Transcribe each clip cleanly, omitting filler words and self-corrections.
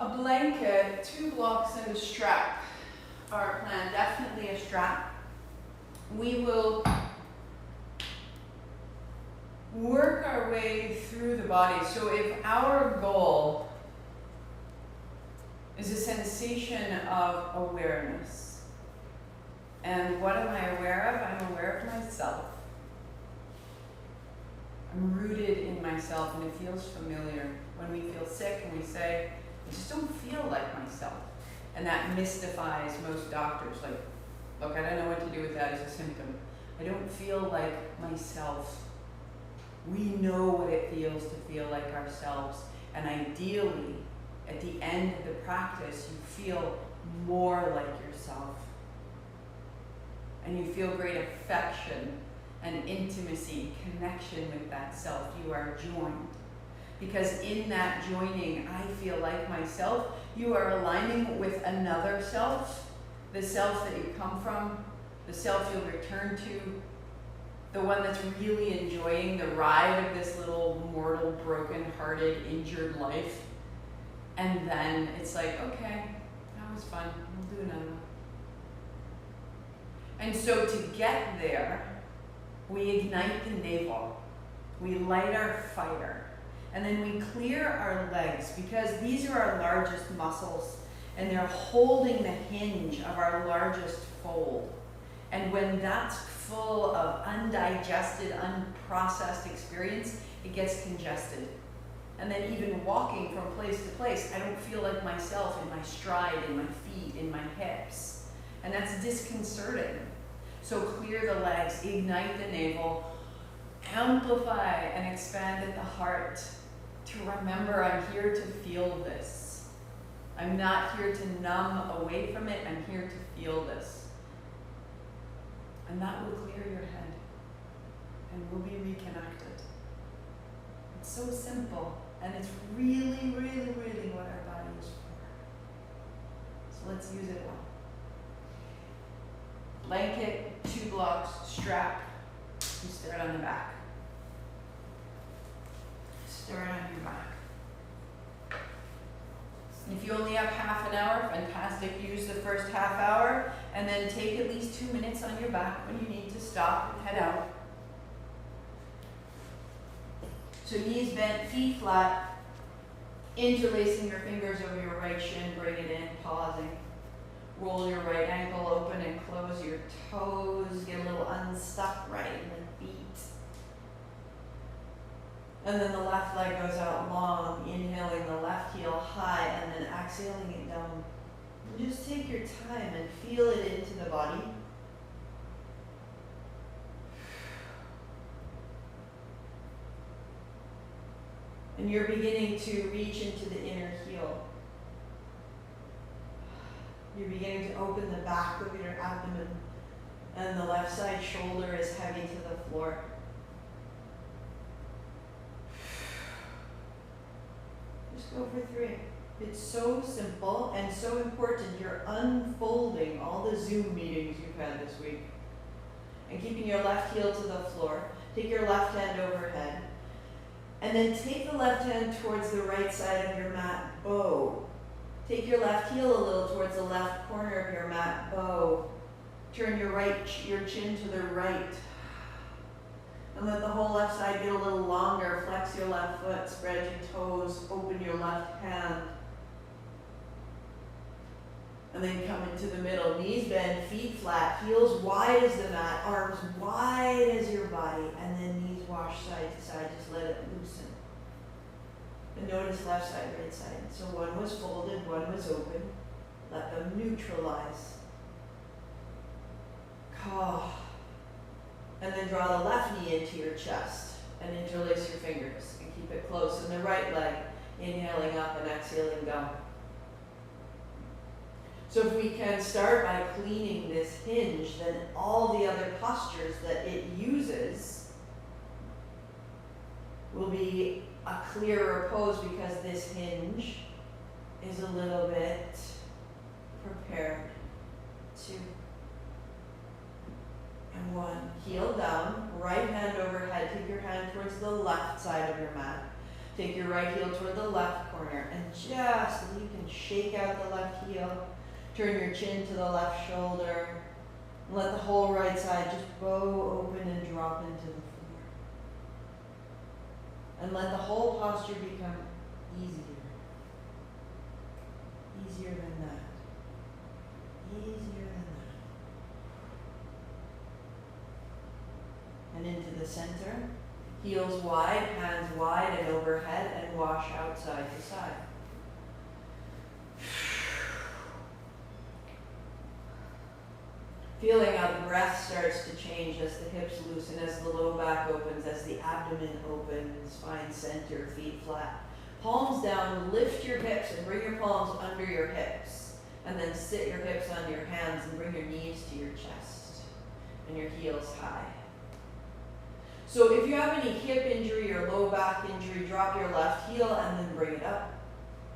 A blanket, 2 blocks, and a strap are our plan. Definitely a strap. We will work our way through the body. So if our goal is a sensation of awareness, and what am I aware of? I'm aware of myself. I'm rooted in myself, and it feels familiar. When we feel sick and we say, I just don't feel like myself. And that mystifies most doctors. Like, look, I don't know what to do with that as a symptom. I don't feel like myself. We know what it feels to feel like ourselves. And ideally, at the end of the practice, you feel more like yourself. And you feel great affection and intimacy, connection with that self. You are joined. Because in that joining, I feel like myself, you are aligning with another self, the self that you come from, the self you'll return to, the one that's really enjoying the ride of this little mortal, broken-hearted, injured life. And then it's like, okay, that was fun, we'll do another one. And so to get there, we ignite the navel, we light our fire, and then we clear our legs, because these are our largest muscles and they're holding the hinge of our largest fold. And when that's full of undigested, unprocessed experience, it gets congested. And then even walking from place to place, I don't feel like myself in my stride, in my feet, in my hips. And that's disconcerting. So clear the legs, ignite the navel, amplify and expand at the heart to remember I'm here to feel this. I'm not here to numb away from it, I'm here to feel this. And that will clear your head and we'll be reconnected. It's so simple, and it's really, really, really what our body is for. So let's use it well. Blanket, 2 blocks, strap, you start on the back. Start on your back. If you only have half an hour, fantastic, use the first half hour, and then take at least 2 minutes on your back when you need to stop and head out. So knees bent, feet flat, interlacing your fingers over your right shin, bring it in, pausing. Roll your right ankle open and close your toes. Get a little unstuck right in the feet. And then the left leg goes out long, inhaling the left heel high and then exhaling it down. And just take your time and feel it into the body. And you're beginning to reach into the inner heel. You're beginning to open the back of your abdomen, and the left side shoulder is heavy to the floor. Just go for 3. It's so simple and so important. You're unfolding all the Zoom meetings you've had this week. And keeping your left heel to the floor. Take your left hand overhead. And then take the left hand towards the right side of your mat, bow. Take your left heel a little towards the left corner of your mat, bow. Turn your chin to the right. And let the whole left side get a little longer. Flex your left foot, spread your toes, open your left hand. And then come into the middle. Knees bend, feet flat, heels wide as the mat, arms wide as your body, and then knees wash side to side. Just let it loosen. And notice left side, right side. So one was folded, one was open. Let them neutralize. And then draw the left knee into your chest and interlace your fingers and keep it close. And the right leg, inhaling up and exhaling down. So if we can start by cleaning this hinge, then all the other postures that it uses will be a clearer pose, because this hinge is a little bit prepared. 2 and 1. Heel down, right hand overhead. Take your hand towards the left side of your mat. Take your right heel toward the left corner and just, you can shake out the left heel. Turn your chin to the left shoulder. And let the whole right side just bow open and drop into the floor. And let the whole posture become easier. Easier than that. Easier than that. And into the center. Heels wide, hands wide and overhead, and wash out side to side. Feeling how the breath starts to change as the hips loosen, as the low back opens, as the abdomen opens, spine center, feet flat. Palms down, lift your hips and bring your palms under your hips. And then sit your hips on your hands and bring your knees to your chest and your heels high. So if you have any hip injury or low back injury, drop your left heel and then bring it up.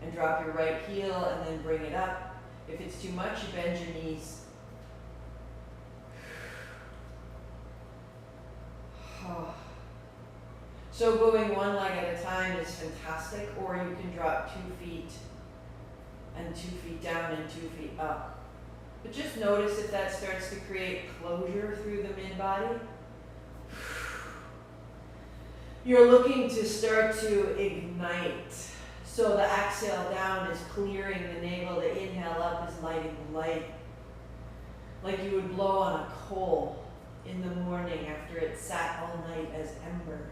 And drop your right heel and then bring it up. If it's too much, you bend your knees. So going one leg at a time is fantastic, or you can drop 2 feet and 2 feet down and 2 feet up. But just notice if that starts to create closure through the mid-body. You're looking to start to ignite. So the exhale down is clearing the navel, the inhale up is lighting the light. Like you would blow on a coal in the morning after it sat all night as embers.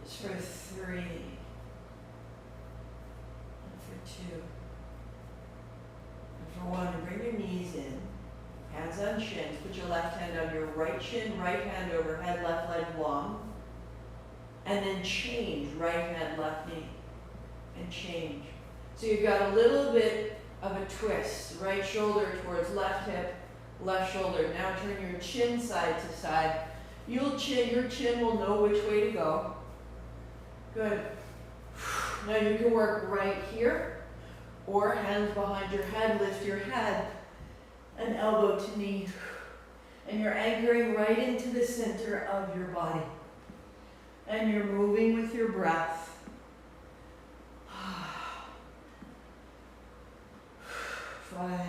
Just for 3. And for 2. And for 1, and bring your knees in. Hands on shins. Put your left hand on your right shin, right hand overhead, left leg long. And then change, right hand, left knee. And change. So you've got a little bit of a twist. Right shoulder towards left hip, left shoulder. Now turn your chin side to side. Your chin will know which way to go. Good. Now you can work right here, or hands behind your head, lift your head, and elbow to knee. And you're anchoring right into the center of your body. And you're moving with your breath. 5,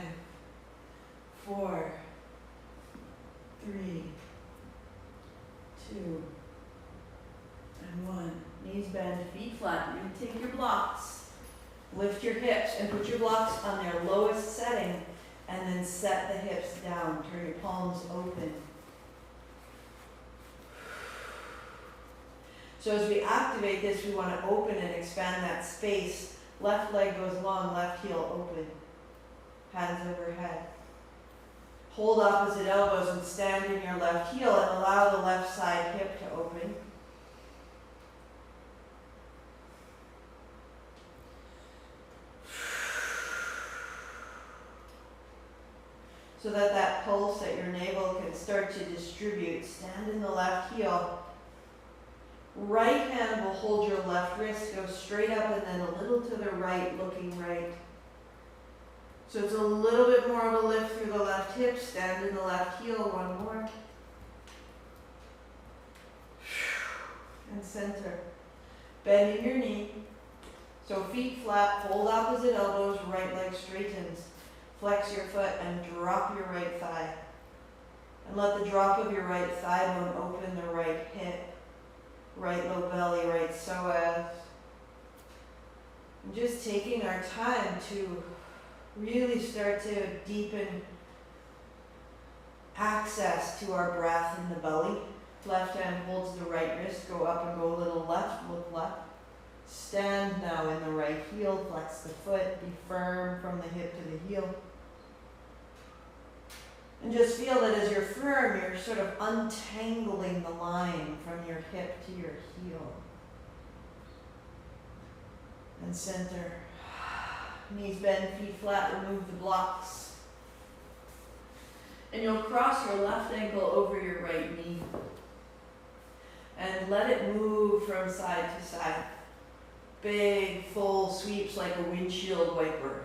4, 3, 2, and 1. Knees bend, feet flat. You're going to take your blocks, lift your hips, and put your blocks on their lowest setting, and then set the hips down. Turn your palms open. So as we activate this, we want to open and expand that space. Left leg goes long, left heel open. Hands overhead. Hold opposite elbows and stand in your left heel and allow the left side hip to open. So that pulse at your navel can start to distribute. Stand in the left heel. Right hand will hold your left wrist, go straight up and then a little to the right, looking right. So it's a little bit more of a lift through the left hip. Stand in the left heel, 1 more. And center. Bending your knee. So feet flat, fold opposite elbows, right leg straightens. Flex your foot and drop your right thigh. And let the drop of your right thigh bone open the right hip. Right low belly, right psoas. And just taking our time to really start to deepen access to our breath in the belly. Left hand holds the right wrist, go up and go a little left, look left. Stand now in the right heel, flex the foot, be firm from the hip to the heel. And just feel that as you're firm, you're sort of untangling the line from your hip to your heel. And center. Knees bend, feet flat, remove the blocks. And you'll cross your left ankle over your right knee. And let it move from side to side. Big, full sweeps like a windshield wiper.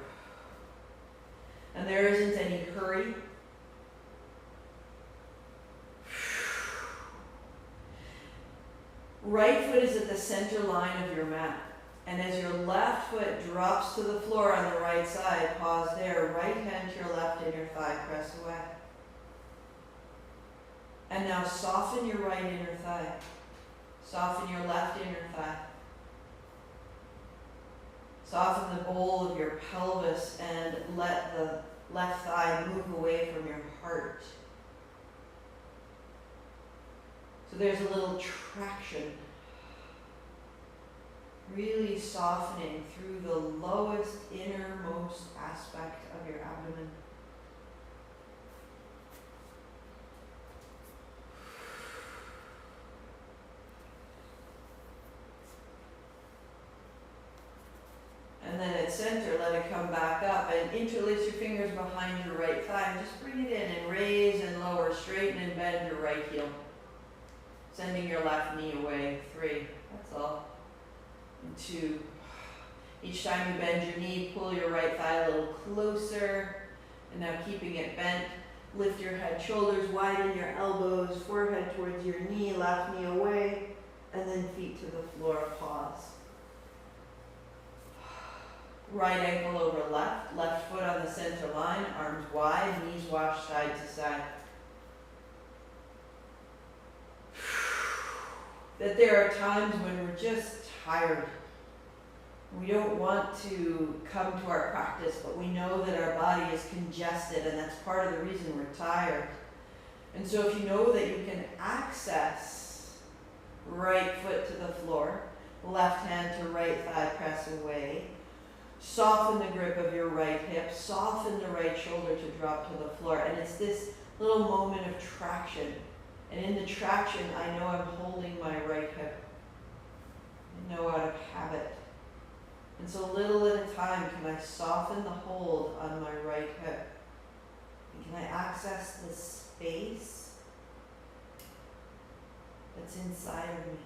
Right foot is at the center line of your mat. And as your left foot drops to the floor on the right side, pause there. Right hand to your left inner thigh, press away. And now soften your right inner thigh. Soften your left inner thigh. Soften the bowl of your pelvis and let the left thigh move away from your heart. So there's a little traction. Really softening through the lowest, innermost aspect of your abdomen. And then at center, let it come back up and interlace your fingers behind your right thigh and just bring it in and raise and lower, straighten and bend your right heel. Sending your left knee away, 3, that's all. And 2. Each time you bend your knee, pull your right thigh a little closer. And now keeping it bent, lift your head, shoulders, widen your elbows, forehead towards your knee, left knee away, and then feet to the floor, pause. Right ankle over left, left foot on the center line, arms wide, knees washed side to side. That there are times when we're just tired. We don't want to come to our practice, but we know that our body is congested, and that's part of the reason we're tired. And so if you know that you can access right foot to the floor, left hand to right thigh, press away, soften the grip of your right hip, soften the right shoulder to drop to the floor, and it's this little moment of traction. And in the traction, I know I'm holding my right hip. I know out of habit. And so little at a time, can I soften the hold on my right hip? And can I access the space that's inside of me?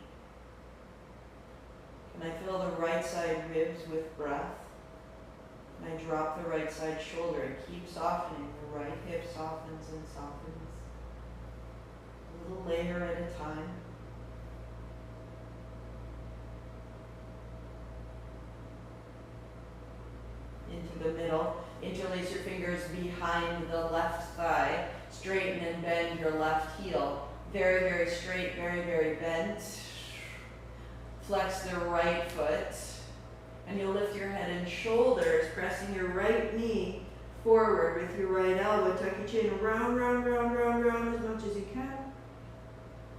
Can I fill the right side ribs with breath? Can I drop the right side shoulder and keep softening? The right hip softens and softens. A little layer at a time. Into the middle. Interlace your fingers behind the left thigh. Straighten and bend your left heel. Very, very straight, very, very bent. Flex the right foot. And you'll lift your head and shoulders, pressing your right knee forward with your right elbow. Tuck your chin round, round, round, round, round as much as you can.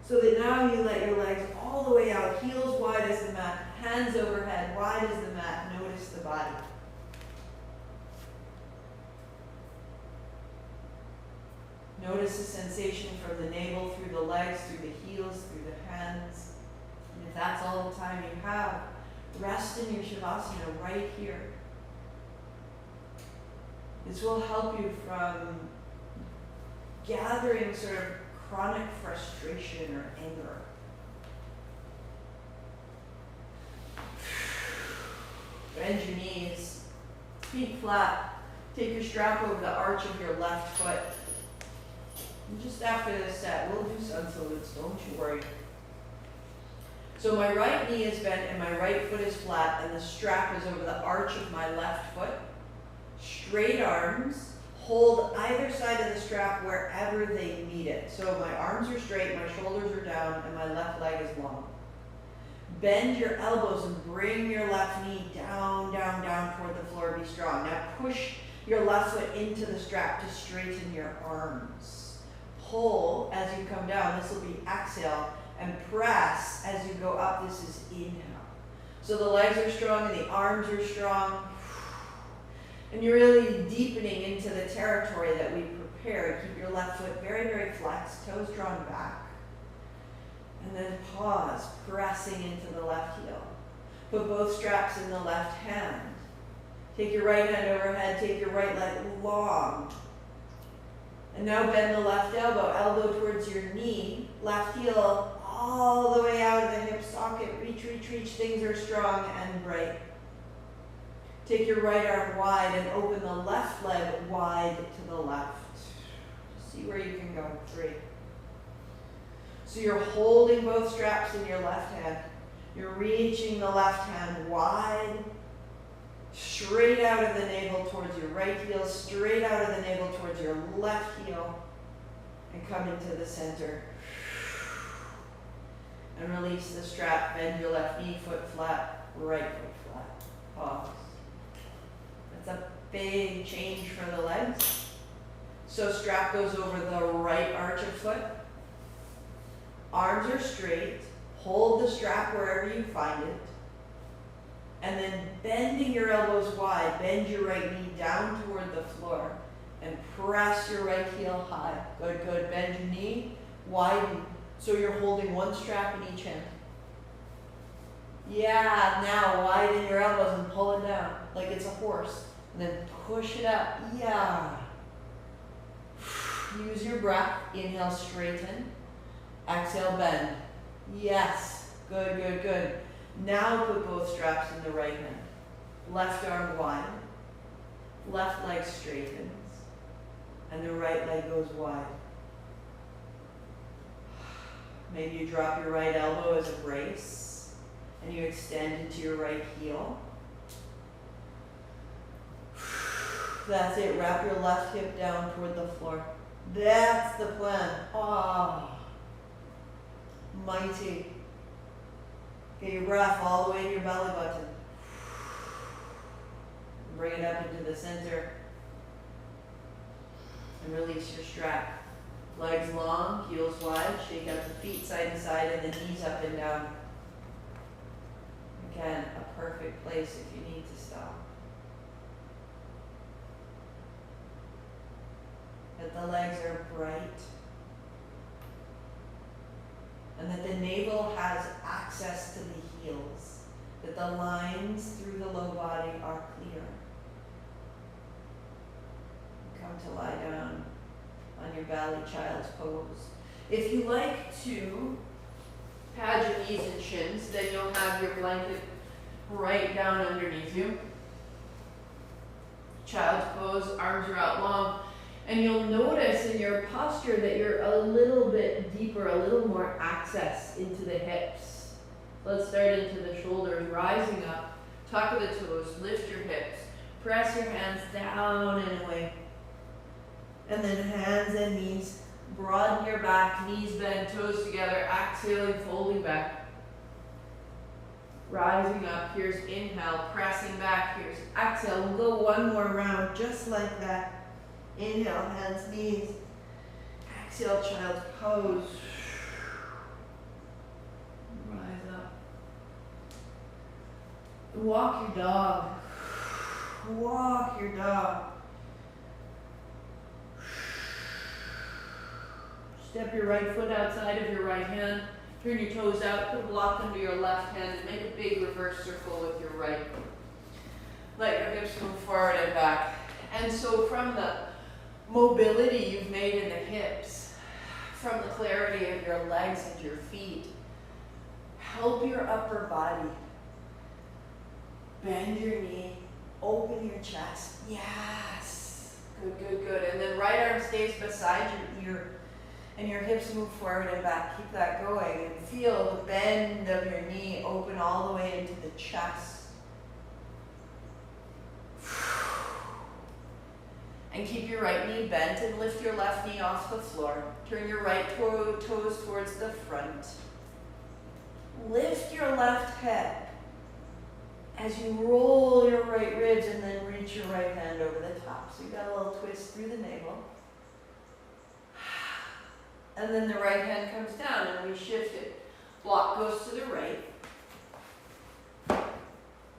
So that now you let your legs all the way out, heels wide as the mat, hands overhead, wide as the mat. Notice the body. Notice the sensation from the navel, through the legs, through the heels, through the hands. And if that's all the time you have, rest in your Shavasana right here. This will help you from gathering sort of chronic frustration or anger. Bend your knees, feet flat. Take your strap over the arch of your left foot. And just after this set, we'll do sun salutes, don't you worry. So my right knee is bent and my right foot is flat, and the strap is over the arch of my left foot. Straight arms. Hold either side of the strap wherever they meet it. So my arms are straight, my shoulders are down, and my left leg is long. Bend your elbows and bring your left knee down, down, down toward the floor. Be strong. Now push your left foot into the strap to straighten your arms. Pull as you come down. This will be exhale. And press as you go up. This is inhale. So the legs are strong and the arms are strong. And you're really deepening into the territory that we prepared. Keep your left foot very, very flexed, toes drawn back. And then pause, pressing into the left heel. Put both straps in the left hand. Take your right hand overhead, take your right leg long. And now bend the left elbow, elbow towards your knee, left heel all the way out of the hip socket. Reach, reach, reach. Things are strong and bright. Take your right arm wide and open the left leg wide to the left. See where you can go. 3. So you're holding both straps in your left hand. You're reaching the left hand wide, straight out of the navel towards your right heel, straight out of the navel towards your left heel, and come into the center. And release the strap, bend your left knee, foot flat, right foot flat. Pause. That's a big change for the legs. So strap goes over the right arch of foot. Arms are straight. Hold the strap wherever you find it. And then bending your elbows wide, bend your right knee down toward the floor and press your right heel high. Good, good. Bend your knee, widen. So you're holding one strap in each hand. Yeah, now widen your elbows and pull it down like it's a horse. And then push it up. Yeah. Use your breath. Inhale, straighten. Exhale, bend. Yes. Good, good, good. Now put both straps in the right hand. Left arm wide. Left leg straightens. And the right leg goes wide. Maybe you drop your right elbow as a brace. And you extend into your right heel. That's it. Wrap your left hip down toward the floor. That's the plan. Ah, mighty. Get your breath all the way to your belly button. Bring it up into the center. And release your strap. Legs long, heels wide. Shake out the feet side to side and the knees up and down. Again, a perfect place if you need to stop. That the legs are bright. And that the navel has access to the heels. That the lines through the low body are clear. Come to lie down on your belly, child's pose. If you like to pad your knees and shins, then you'll have your blanket right down underneath you. Child's pose, arms are out long. And you'll notice in your posture that you're a little bit deeper, a little more access into the hips. Let's start into the shoulders, rising up, tuck of the toes, lift your hips, press your hands down and away. And then hands and knees, broaden your back, knees bend, toes together, exhaling, folding back. Rising up, here's inhale, pressing back, here's exhale. We'll go one more round just like that. Inhale, hands, knees. Exhale, child's pose. Rise up. Walk your dog. Walk your dog. Step your right foot outside of your right hand. Turn your toes out. Put a block under your left hand and make a big reverse circle with your right. Let your hips move forward and back. And so from the mobility you've made in the hips, from the clarity of your legs and your feet, help your upper body. Bend your knee, open your chest. Yes. Good, good, good. And then right arm stays beside your ear and your hips move forward and back. Keep that going and feel the bend of your knee open all the way into the chest. And keep your right knee bent and lift your left knee off the floor. Turn your right toes towards the front. Lift your left head as you roll your right ribs and then reach your right hand over the top. So you got a little twist through the navel. And then the right hand comes down and we shift it. Block goes to the right.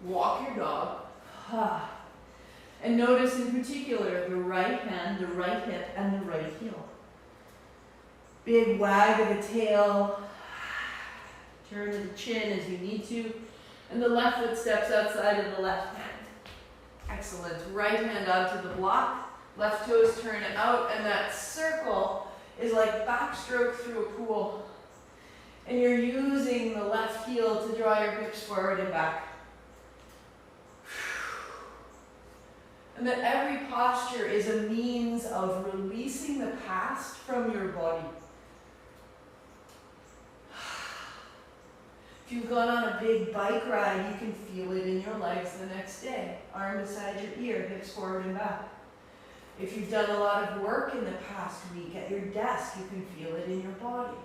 Walk your dog. And notice in particular the right hand, the right hip, and the right heel. Big wag of the tail. Turn to the chin as you need to. And the left foot steps outside of the left hand. Excellent. Right hand onto the block. Left toes turn out, and that circle is like backstroke through a pool. And you're using the left heel to draw your hips forward and back. And that every posture is a means of releasing the past from your body. If you've gone on a big bike ride, you can feel it in your legs the next day. Arm beside your ear, hips forward and back. If you've done a lot of work in the past week at your desk, you can feel it in your body.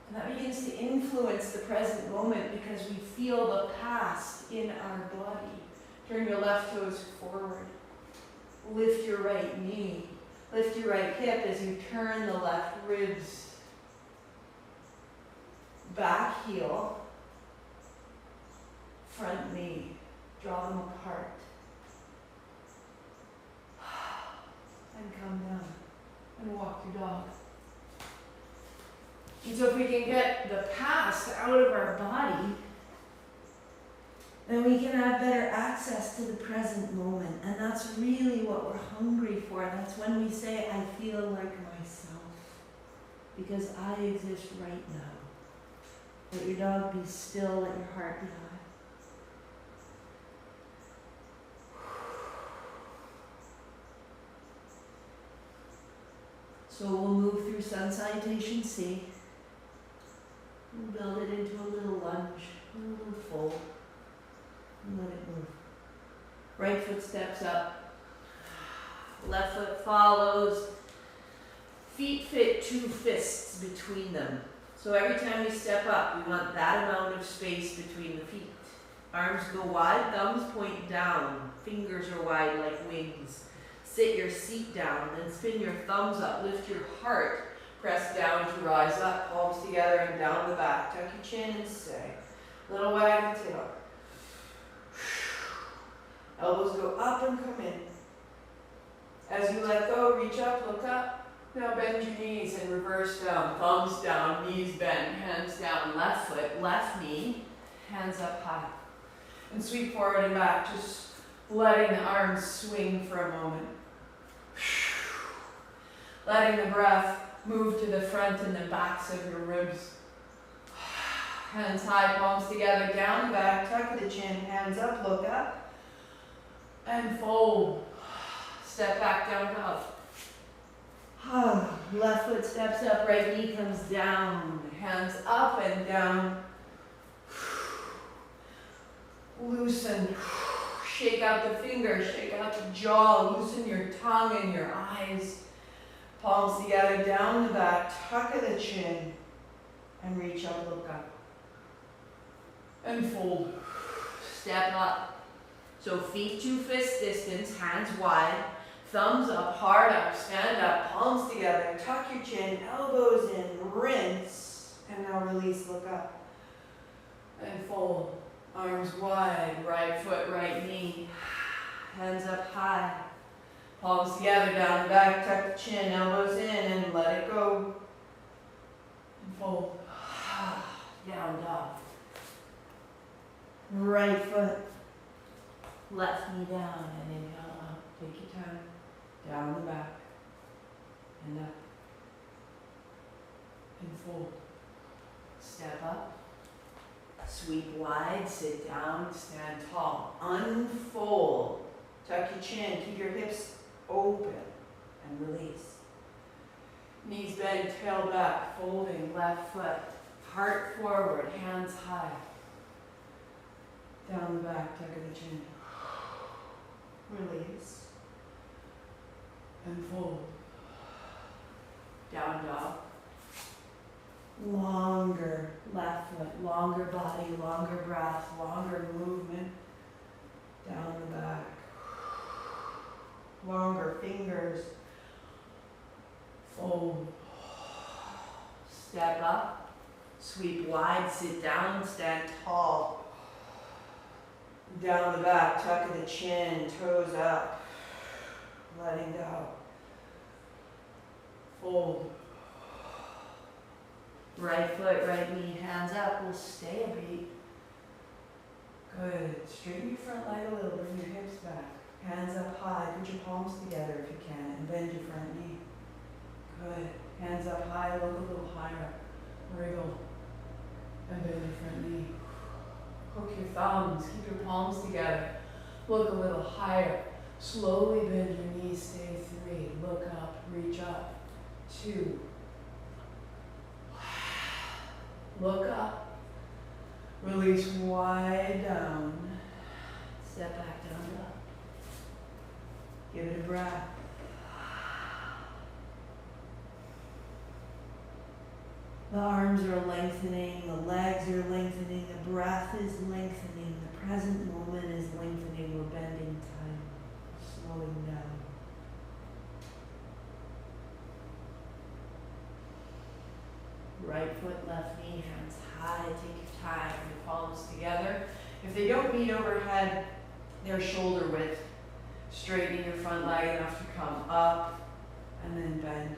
And that begins to influence the present moment because we feel the past in our body. Turn your left toes forward. Lift your right knee. Lift your right hip as you turn the left ribs. Back heel. Front knee. Draw them apart. And come down. And walk your dog. And so if we can get the past out of our body, then we can have better access to the present moment. And that's really what we're hungry for. That's when we say, I feel like myself. Because I exist right now. Let your dog be still, let your heart be high. So we'll move through Sun Salutation C. We'll build it into a little lunge, a little fold. And let it move. Right foot steps up. Left foot follows. Feet fit 2 fists between them. So every time we step up, we want that amount of space between the feet. Arms go wide, thumbs point down. Fingers are wide like wings. Sit your seat down, then spin your thumbs up. Lift your heart. Press down to rise up. Palms together and down the back. Tuck your chin and stay. Little wag the tail. Elbows go up and come in. As you let go, reach up, look up. Now bend your knees and reverse down. Thumbs down, knees bent, hands down. Left foot, left knee, hands up high. And sweep forward and back, just letting the arms swing for a moment. Letting the breath move to the front and the backs of your ribs. Hands high, palms together, down the back, tuck the chin, hands up, look up. And fold. Step back, down dog. Left foot steps up, right knee comes down. Hands up and down. Loosen. Shake out the fingers, shake out the jaw, loosen your tongue and your eyes. Palms together, down the back, tuck of the chin, and reach up, look up. And fold. Step up. So feet 2 fist distance, hands wide, thumbs up, heart up, stand up, palms together, tuck your chin, elbows in, rinse, and now release, look up. And fold. Arms wide, right foot, right knee, hands up high. Palms together, down the back, tuck the chin, elbows in, and let it go. And fold. Down dog. Right foot. Left knee down, and inhale up. Take your time. Down the back. And up. And fold. Step up. Sweep wide, sit down, stand tall. Unfold. Tuck your chin, keep your hips open, and release. Knees bent, tail back, folding, left foot. Heart forward, hands high. Down the back, tuck of the chin. Release. And fold. Down dog. Longer left foot, longer body, longer breath, longer movement. Down the back. Longer fingers. Fold. Step up. Sweep wide, sit down, stand tall. Down the back, tuck of the chin, toes up. Letting go. Fold. Right foot, right knee, hands up. We'll stay a beat. Good. Straighten your front leg a little. Bring your hips back. Hands up high. Put your palms together if you can. And bend your front knee. Good. Hands up high. Look a little higher. Wriggle. And bend your front knee. Hook your thumbs. Keep your palms together. Look a little higher. Slowly bend your knees. Stay 3. Look up. Reach up. 2. Look up. Give it a breath. The arms are lengthening, the legs are lengthening, the breath is lengthening, the present moment is lengthening. We're bending time, slowing down. Right foot, left knee, hands high. Take your time, your palms together. If they don't meet overhead, they're shoulder width. Straighten your front leg enough to come up and then bend.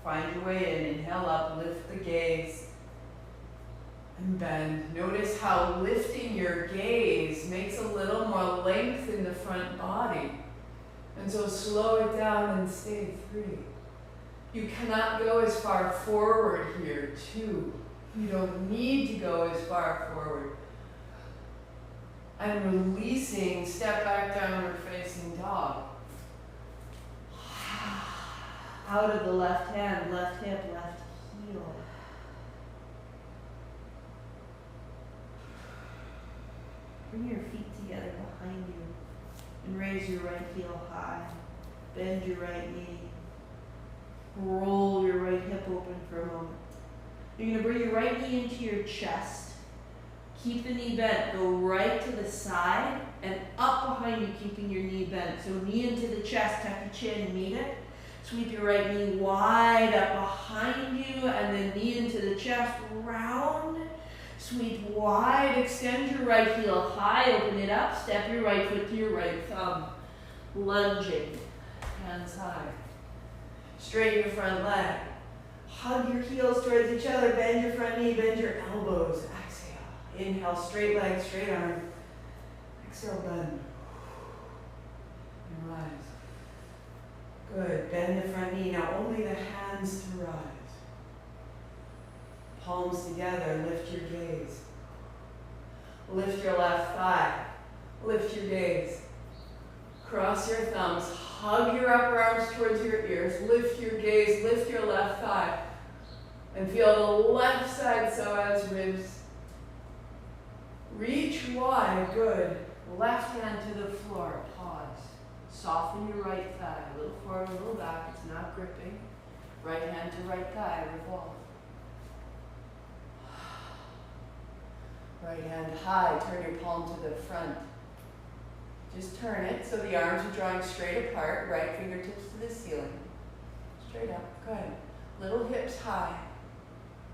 Find your way in. Inhale up, lift the gaze and bend. Notice how lifting your gaze makes a little more length in the front body. And so slow it down and stay 3. You cannot go as far forward here. 2. You don't need to go as far forward. And releasing, step back, downward facing dog. Out of the left hand, left hip, left heel. Bring your feet together behind you and raise your right heel high. Bend your right knee. Roll your right hip open for a moment. You're going to bring your right knee into your chest. Keep the knee bent. Go right to the side and up behind you, keeping your knee bent. So knee into the chest, tuck your chin, meet it. Sweep your right knee wide up behind you, and then knee into the chest, round. Sweep wide, extend your right heel high, open it up, step your right foot to your right thumb. Lunging, hands high. Straighten your front leg. Hug your heels towards each other, bend your front knee, bend your elbows. Exhale. Inhale, straight leg, straight arm. Exhale, bend. And rise. Good. Bend the front knee. Now only the hands to rise. Palms together. Lift your gaze. Lift your left thigh. Lift your gaze. Cross your thumbs. Hug your upper arms towards your ears. Lift your gaze. Lift your left thigh. And feel the left side psoas ribs. Reach wide. Good. Left hand to the floor. Pause. Soften your right thigh. A little forward, a little back. It's not gripping. Right hand to right thigh. Revolve. Right hand high. Turn your palm to the front. Just turn it so the arms are drawing straight apart. Right fingertips to the ceiling. Straight up. Good. Little hips high.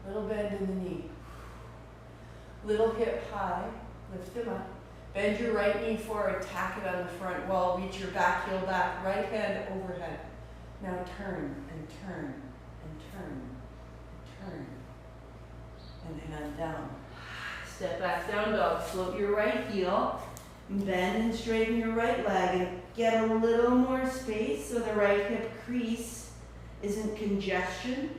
Little bend in the knee. Little hip high. Lift them up. Bend your right knee forward, tack it on the front wall, reach your back heel back, right hand overhead. Now turn and turn and turn and turn. And hand down. Step back, down dog. Float your right heel. Bend and straighten your right leg and get a little more space so the right hip crease isn't congestion.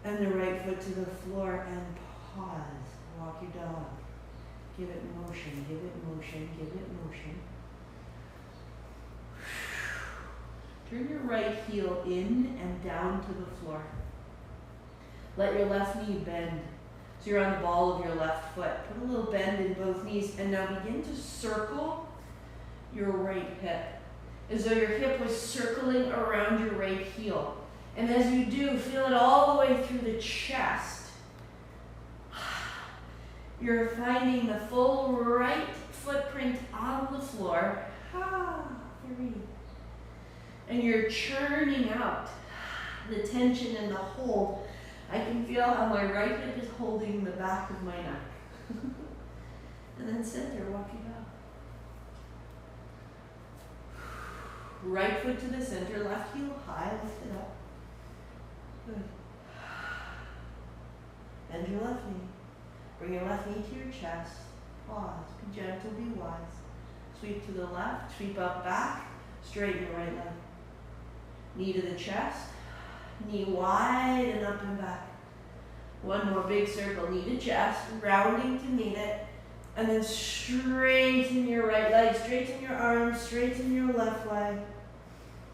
And the right foot to the floor and pause. Walk your dog. Give it motion, give it motion, give it motion. Turn your right heel in and down to the floor. Let your left knee bend. So you're on the ball of your left foot. Put a little bend in both knees and now begin to circle your right hip. As though your hip was circling around your right heel. And as you do, feel it all the way through the chest. You're finding the full right footprint on the floor. 3. And you're churning out the tension and the hold. I can feel how my right hip is holding the back of my neck. And then center, walk it out. Right foot to the center, left heel high, lift it up. Good. Bend your left knee. Bring your left knee to your chest. Pause. Be gentle, be wise. Sweep to the left, sweep up back, straighten your right leg. Knee to the chest, knee wide and up and back. One more big circle, knee to chest, rounding to meet it. And then straighten your right leg, straighten your arms, straighten your left leg.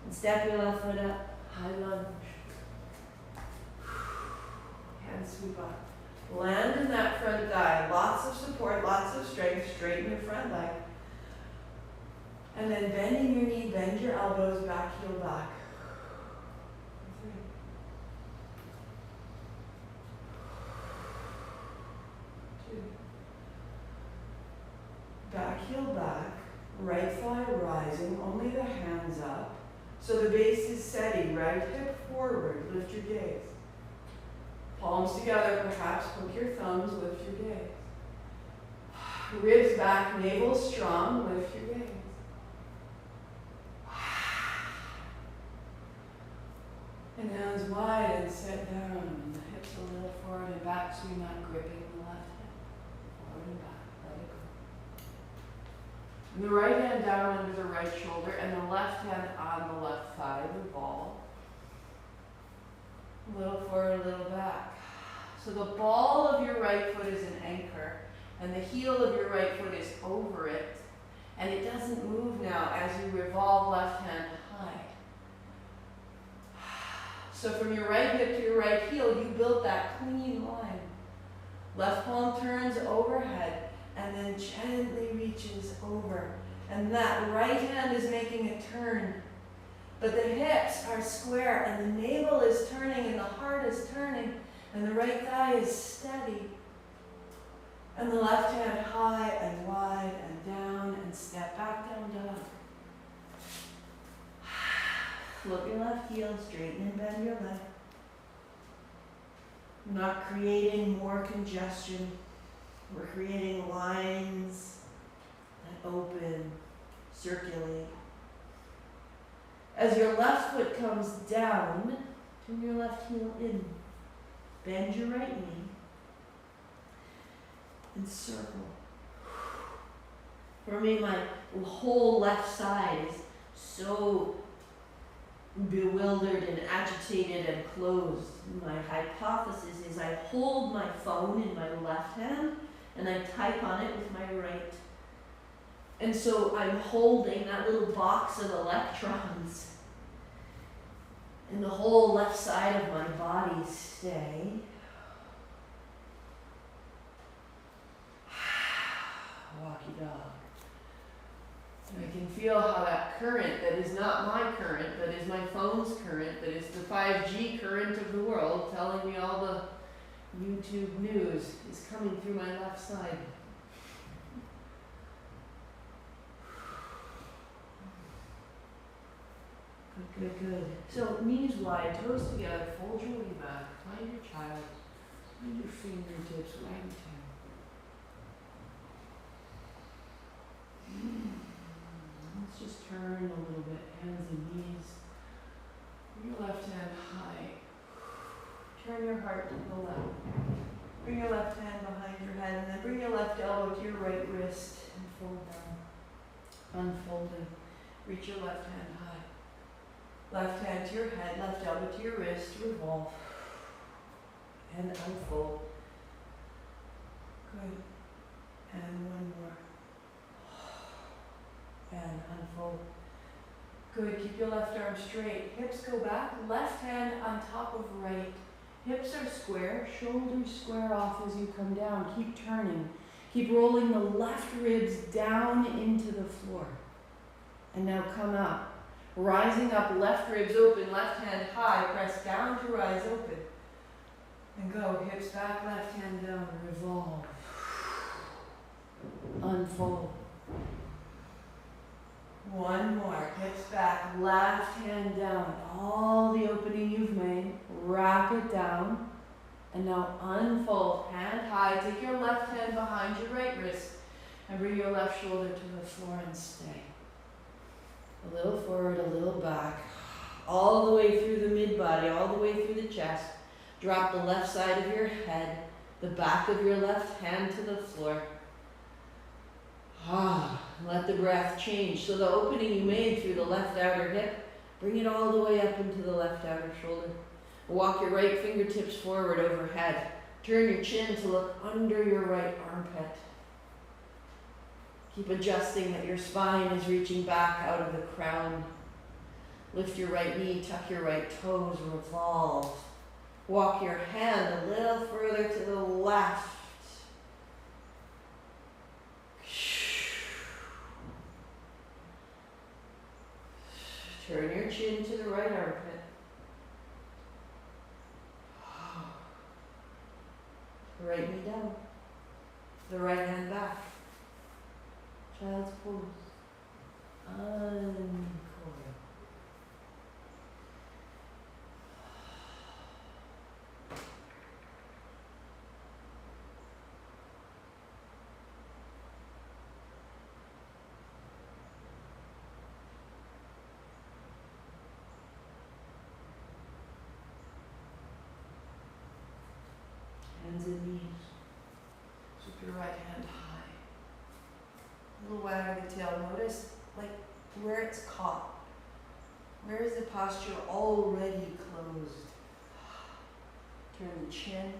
And step your left foot up, high lunge. Hands sweep up. Land in that front thigh. Lots of support, lots of strength. Straighten your front leg. And then bending your knee, bend your elbows, back heel back. 3. Back heel back, right thigh rising, only the hands up. So the base is steady, right hip forward, lift your gaze. Palms together, perhaps hook your thumbs, lift your gaze. Ribs back, navel strong, lift your gaze. And hands wide and sit down, and the hips a little forward and back so you're not gripping the left hip. Forward and back, let it go. And the right hand down under the right shoulder and the left hand on the left thigh, revolve. A little forward, a little back. So the ball of your right foot is an anchor and the heel of your right foot is over it. And it doesn't move now as you revolve left hand high. So from your right hip to your right heel, you build that clean line. Left palm turns overhead and then gently reaches over. And that right hand is making a turn. But the hips are square and the navel is turning and the heart is turning and the right thigh is steady. And the left hand high and wide and down and step back down dog. Flip your left heel, straighten and bend your leg. Not creating more congestion. We're creating lines that open, circulate. As your left foot comes down, turn your left heel in. Bend your right knee and circle. For me, my whole left side is so bewildered and agitated and closed. My hypothesis is I hold my phone in my left hand and I type on it with my right. And so I'm holding that little box of electrons. And the whole left side of my body stay. Walkie dog. And I can feel how that current that is not my current, that is my phone's current, that is the 5G current of the world telling me all the YouTube news is coming through my left side. Good, good, good. So knees wide, toes together, fold your way back, find your child, find your fingertips, wag your tail. Let's just turn a little bit, hands and knees. Bring your left hand high. Turn your heart to the left. Bring your left hand behind your head and then bring your left elbow to your right wrist and fold down. Unfolding. Reach your left hand high. Left hand to your head, left elbow to your wrist, revolve. And unfold. Good. And one more. And unfold. Good, keep your left arm straight. Hips go back, left hand on top of right. Hips are square, shoulders square off as you come down. Keep turning. Keep rolling the left ribs down into the floor. And now come up. Rising up, left ribs open, left hand high, press down to rise open. And go, hips back, left hand down, revolve. Unfold. One more, hips back, left hand down, all the opening you've made, wrap it down, and now unfold, hand high, take your left hand behind your right wrist, and bring your left shoulder to the floor and stay. A little forward, a little back, all the way through the mid-body, all the way through the chest. Drop the left side of your head, the back of your left hand to the floor. Let the breath change. So the opening you made through the left outer hip, bring it all the way up into the left outer shoulder. Walk your right fingertips forward overhead. Turn your chin to look under your right armpit. Keep adjusting that your spine is reaching back out of the crown. Lift your right knee, tuck your right toes, revolve. Walk your hand a little further to the left. Turn your chin to the right armpit. Right knee down. The right hand back. Child's pose. Uncoil. Hands and knees. Keep your right hand high. A little wag of the tail. Notice like where it's caught. Where is the posture already closed? Turn the chin,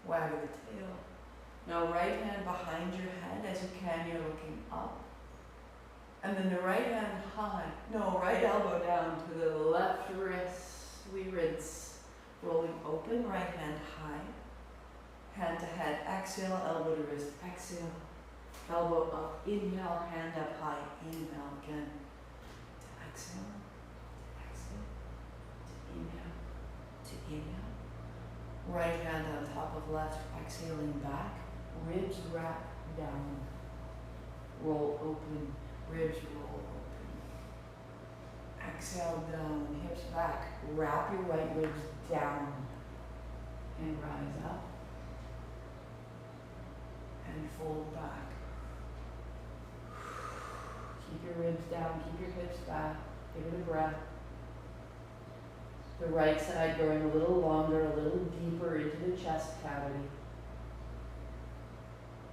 wag of the tail. Now right hand behind your head as you can, you're looking up. And then the right hand high. No, right elbow down to the left wrist. We rinse. Rolling open, right hand high. Hand to head, exhale, elbow to wrist, exhale, elbow up, inhale, hand up high, inhale again, to exhale, to inhale, right hand on top of left, exhaling back, ribs wrap down, roll open, ribs roll open, exhale down, hips back, wrap your right ribs down, and rise up. And fold back. Keep your ribs down, keep your hips back, give it a breath. The right side going a little longer, a little deeper into the chest cavity.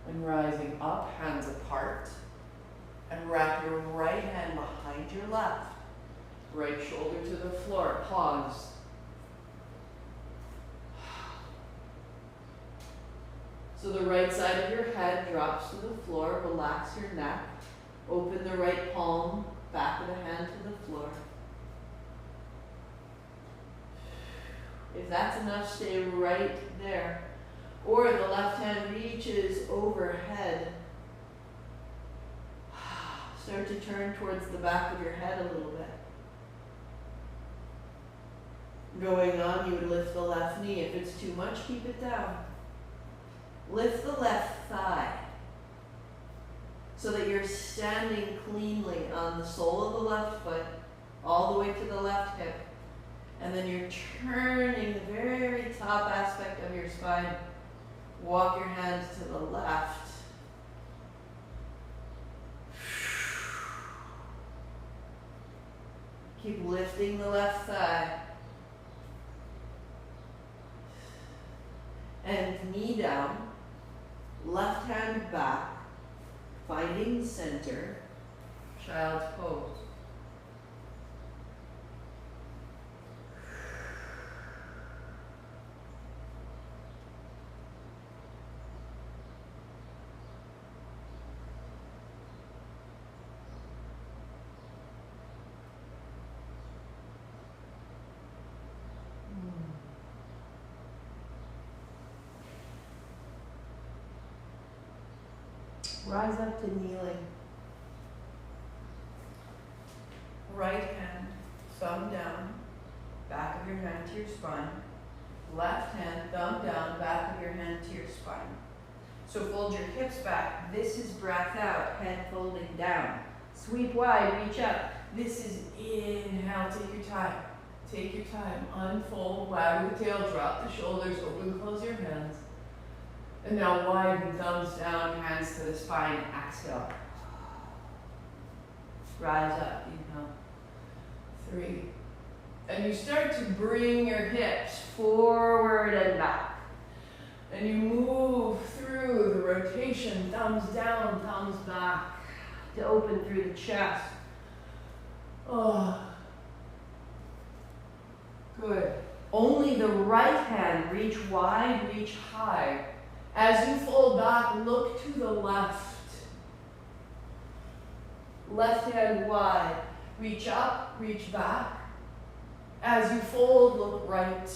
And rising up, hands apart. And wrap your right hand behind your left. Right shoulder to the floor, pause. So the right side of your head drops to the floor, relax your neck, open the right palm, back of the hand to the floor. If that's enough, stay right there. Or the left hand reaches overhead. Start to turn towards the back of your head a little bit. Going on, you would lift the left knee. If it's too much, keep it down. Lift the left thigh so that you're standing cleanly on the sole of the left foot all the way to the left hip. And then you're turning the very top aspect of your spine. Walk your hands to the left. Keep lifting the left thigh. And knee down. Left hand back, finding center, child's pose. Rise up to kneeling. Right hand, thumb down, back of your hand to your spine. Left hand, thumb down, back of your hand to your spine. So fold your hips back. This is breath out, head folding down. Sweep wide, reach up. This is inhale, take your time. Take your time, unfold, wag the tail, drop the shoulders, open, close your hands. And now widen, thumbs down, hands to the spine, exhale. Rise up, inhale. 3. And you start to bring your hips forward and back. And you move through the rotation, thumbs down, thumbs back, to open through the chest. Oh. Good. Only the right hand, reach wide, reach high. As you fold back, look to the left. Left hand wide. Reach up, reach back. As you fold, look right.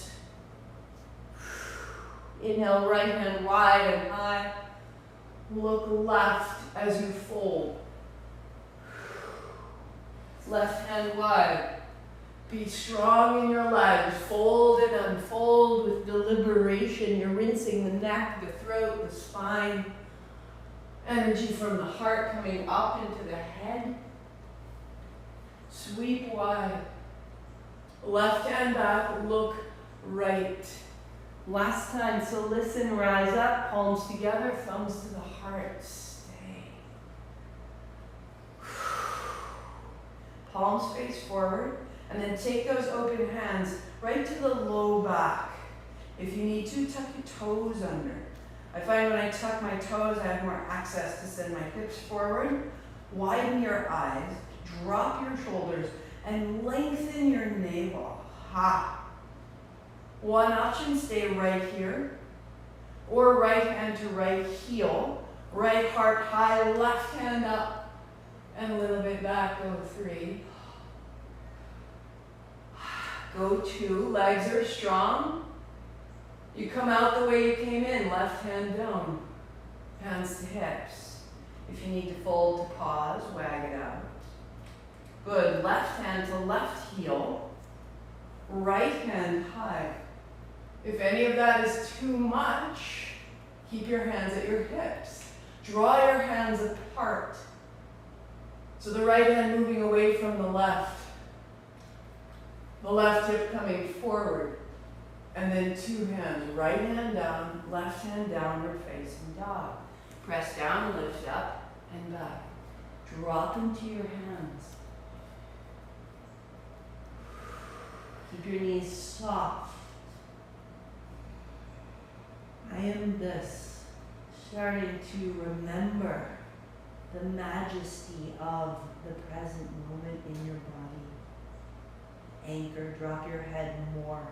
Inhale, right hand wide and high. Look left as you fold. Left hand wide. Be strong in your legs. Fold and unfold with deliberation. You're rinsing the neck, the throat, the spine. Energy from the heart coming up into the head. Sweep wide. Left hand back, look right. Last time, so listen, rise up, palms together, thumbs to the heart. Stay. Palms face forward, and then take those open hands right to the low back. If you need to, tuck your toes under. I find when I tuck my toes, I have more access to send my hips forward. Widen your eyes, drop your shoulders, and lengthen your navel. Ha! One option, stay right here. Or right hand to right heel. Right heart high, left hand up. And a little bit back, go 3. Go 2, legs are strong. You come out the way you came in, left hand down. Hands to hips. If you need to fold to pause, wag it out. Good, left hand to left heel. Right hand high. If any of that is too much, keep your hands at your hips. Draw your hands apart. So the right hand moving away from the left. The left hip coming forward. And then 2 hands, right hand down, left hand downward facing dog. Press down, lift up, and back. Drop into your hands. Keep your knees soft. I am this, starting to remember the majesty of the present moment in your body. Anchor, drop your head more.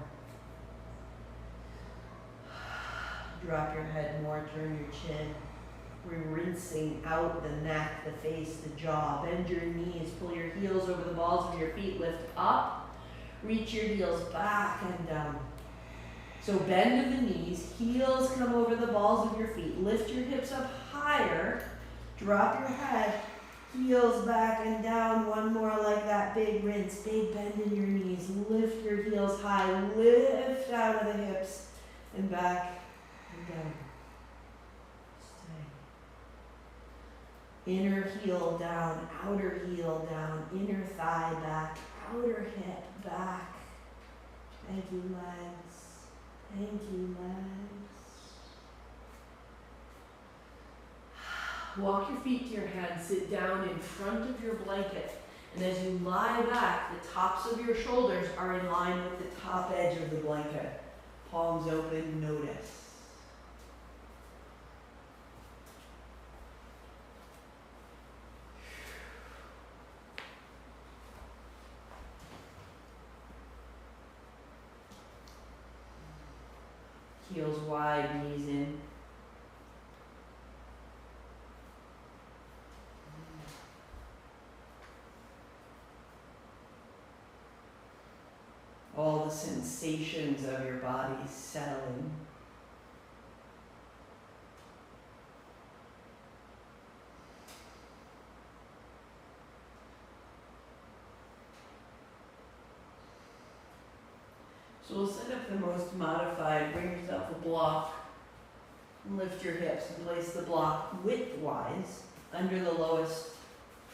Drop your head more, turn your chin. We're rinsing out the neck, the face, the jaw. Bend your knees, pull your heels over the balls of your feet, lift up. Reach your heels back and down. So bend of the knees, heels come over the balls of your feet. Lift your hips up higher. Drop your head, heels back and down. One more like that, big rinse, big bend in your knees. Lift your heels high, lift out of the hips and back and down. Stay. Inner heel down, outer heel down, inner thigh back, outer hip back. Thank you, legs. Thank you, legs. Walk your feet to your hands, sit down in front of your blanket. And as you lie back, the tops of your shoulders are in line with the top edge of the blanket. Palms open, notice. Heels wide, knees in. All the sensations of your body settling. So we'll set up the most modified, bring yourself a block, and lift your hips and place the block widthwise under the lowest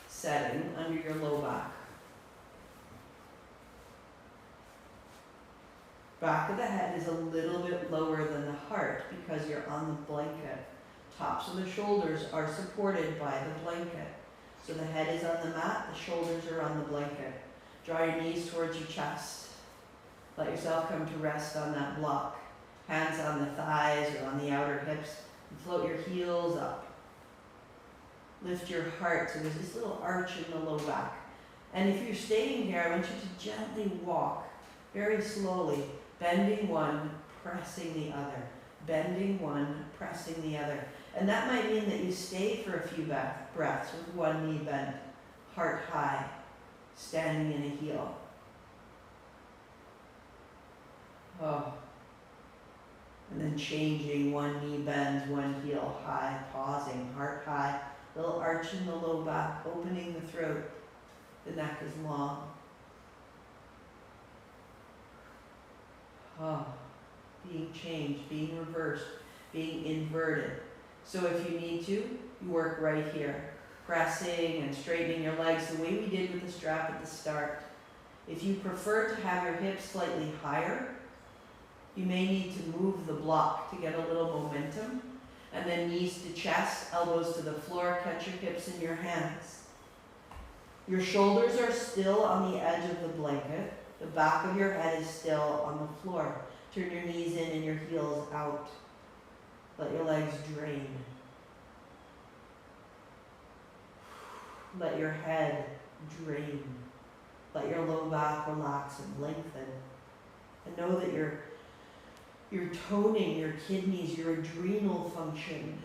setting, under your low back. Back of the head is a little bit lower than the heart because you're on the blanket. Tops of the shoulders are supported by the blanket. So the head is on the mat, the shoulders are on the blanket. Draw your knees towards your chest. Let yourself come to rest on that block. Hands on the thighs or on the outer hips. And float your heels up. Lift your heart so there's this little arch in the low back. And if you're staying here, I want you to gently walk very slowly. Bending one, pressing the other. Bending one, pressing the other. And that might mean that you stay for a few breaths with one knee bent, heart high, standing in a heel. Oh. And then changing, one knee bends, one heel high, pausing, heart high, little arch in the low back, opening the throat. The neck is long. being changed, being reversed, being inverted. So if you need to, you work right here, pressing and straightening your legs the way we did with the strap at the start. If you prefer to have your hips slightly higher, you may need to move the block to get a little momentum, and then knees to chest, elbows to the floor, catch your hips in your hands. Your shoulders are still on the edge of the blanket. The back of your head is still on the floor. Turn your knees in and your heels out. Let your legs drain. Let your head drain. Let your low back relax and lengthen. And know that you're toning your kidneys, your adrenal function.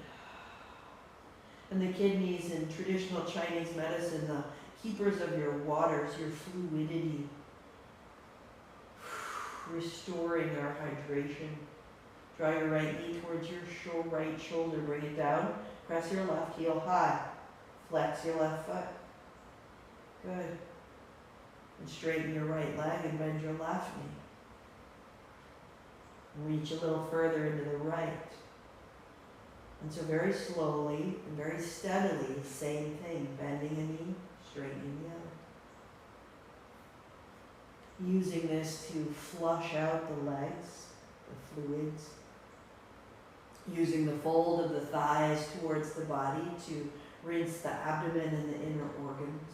And the kidneys in traditional Chinese medicine, the keepers of your waters, your fluidity. Restoring our hydration. Draw your right knee towards your right shoulder, bring it down. Press your left heel high. Flex your left foot. Good. And straighten your right leg and bend your left knee. Reach a little further into the right. And so very slowly and very steadily, same thing, bending a knee, straightening the other. Using this to flush out the legs, the fluids. Using the fold of the thighs towards the body to rinse the abdomen and the inner organs.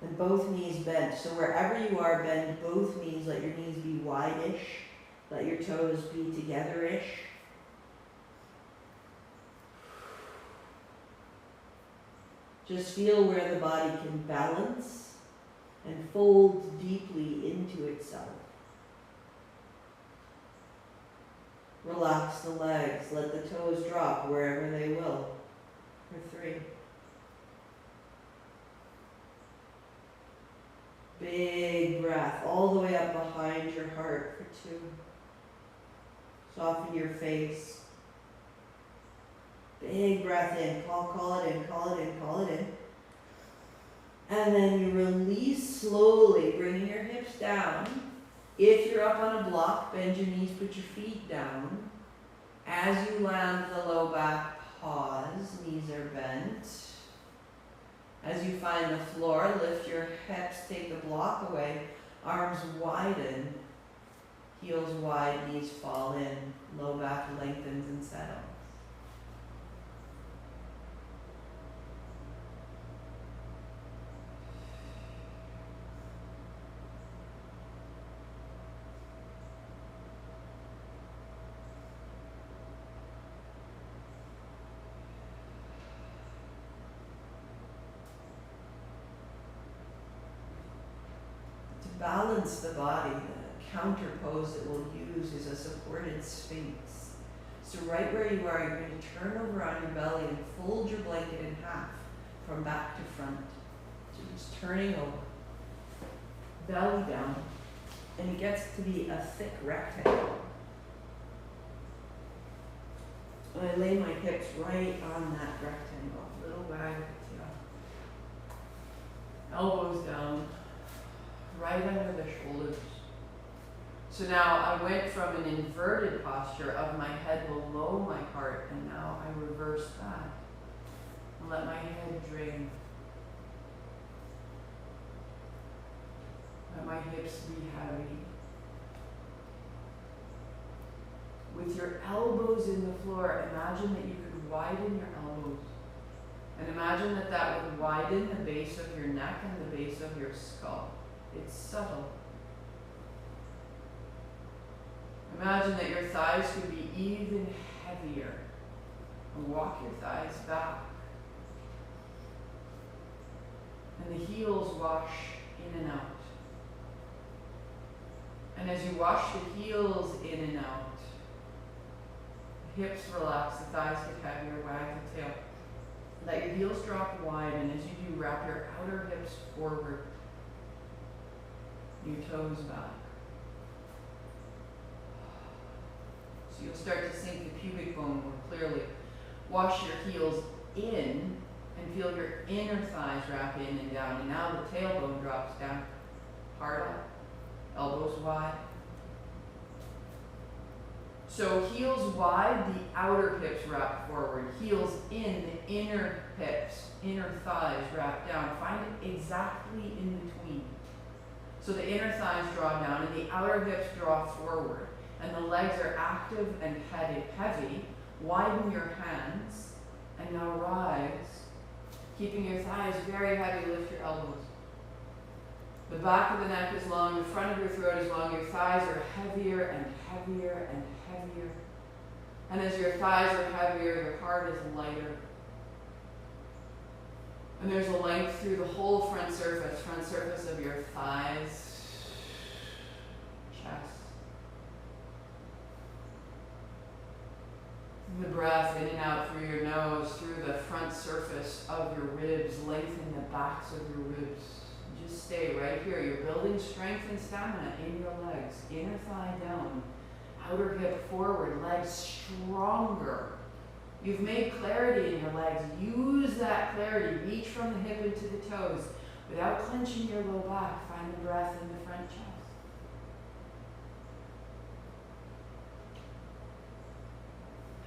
And both knees bent. So wherever you are, bend both knees. Let your knees be wide-ish. Let your toes be together-ish. Just feel where the body can balance and fold deeply into itself. Relax the legs. Let the toes drop wherever they will. For 3. Big breath all the way up behind your heart for 2. Soften your face. Big breath in. Call it in, call it in, call it in. And then you release slowly, bringing your hips down. If you're up on a block, bend your knees, put your feet down. As you land the low back, pause. Knees are bent. As you find the floor, lift your hips, take the block away. Arms widen. Heels wide, knees fall in. Low back lengthens and settles. Balance the body. The counter pose that we'll use is a supported Sphinx. So right where you are, you're going to turn over on your belly and fold your blanket in half from back to front. So just turning over, belly down, and it gets to be a thick rectangle. And I lay my hips right on that rectangle. Little wag of the tail. Elbows down. Right under the shoulders. So now I went from an inverted posture of my head below my heart, and now I reverse that. And let my head drain. Let my hips be heavy. With your elbows in the floor, imagine that you could widen your elbows. And imagine that that would widen the base of your neck and the base of your skull. It's subtle. Imagine that your thighs could be even heavier. And walk your thighs back. And the heels wash in and out. And as you wash the heels in and out, the hips relax, the thighs get heavier, wag the tail. Let your heels drop wide, and as you do, wrap your outer hips forward. Your toes back. So you'll start to sink the pubic bone more clearly. Wash your heels in And feel your inner thighs wrap in and down. And now the tailbone drops down. Heart up, elbows wide. So heels wide, the outer hips wrap forward. Heels in, the inner hips, inner thighs wrap down. Find it exactly in between. So the inner thighs draw down and the outer hips draw forward. And the legs are active and heavy. Widen your hands. And now rise. Keeping your thighs very heavy, lift your elbows. The back of the neck is long, the front of your throat is long, your thighs are heavier and heavier and heavier. And as your thighs are heavier, your heart is lighter. And there's a length through the whole front surface of your thighs, chest. And the breath in and out through your nose, through the front surface of your ribs, lengthen the backs of your ribs. Just stay right here. You're building strength and stamina in your legs. Inner thigh down, outer hip forward, legs stronger. You've made clarity in your legs. Use that clarity. Reach from the hip into the toes. Without clenching your low back, find the breath in the front chest.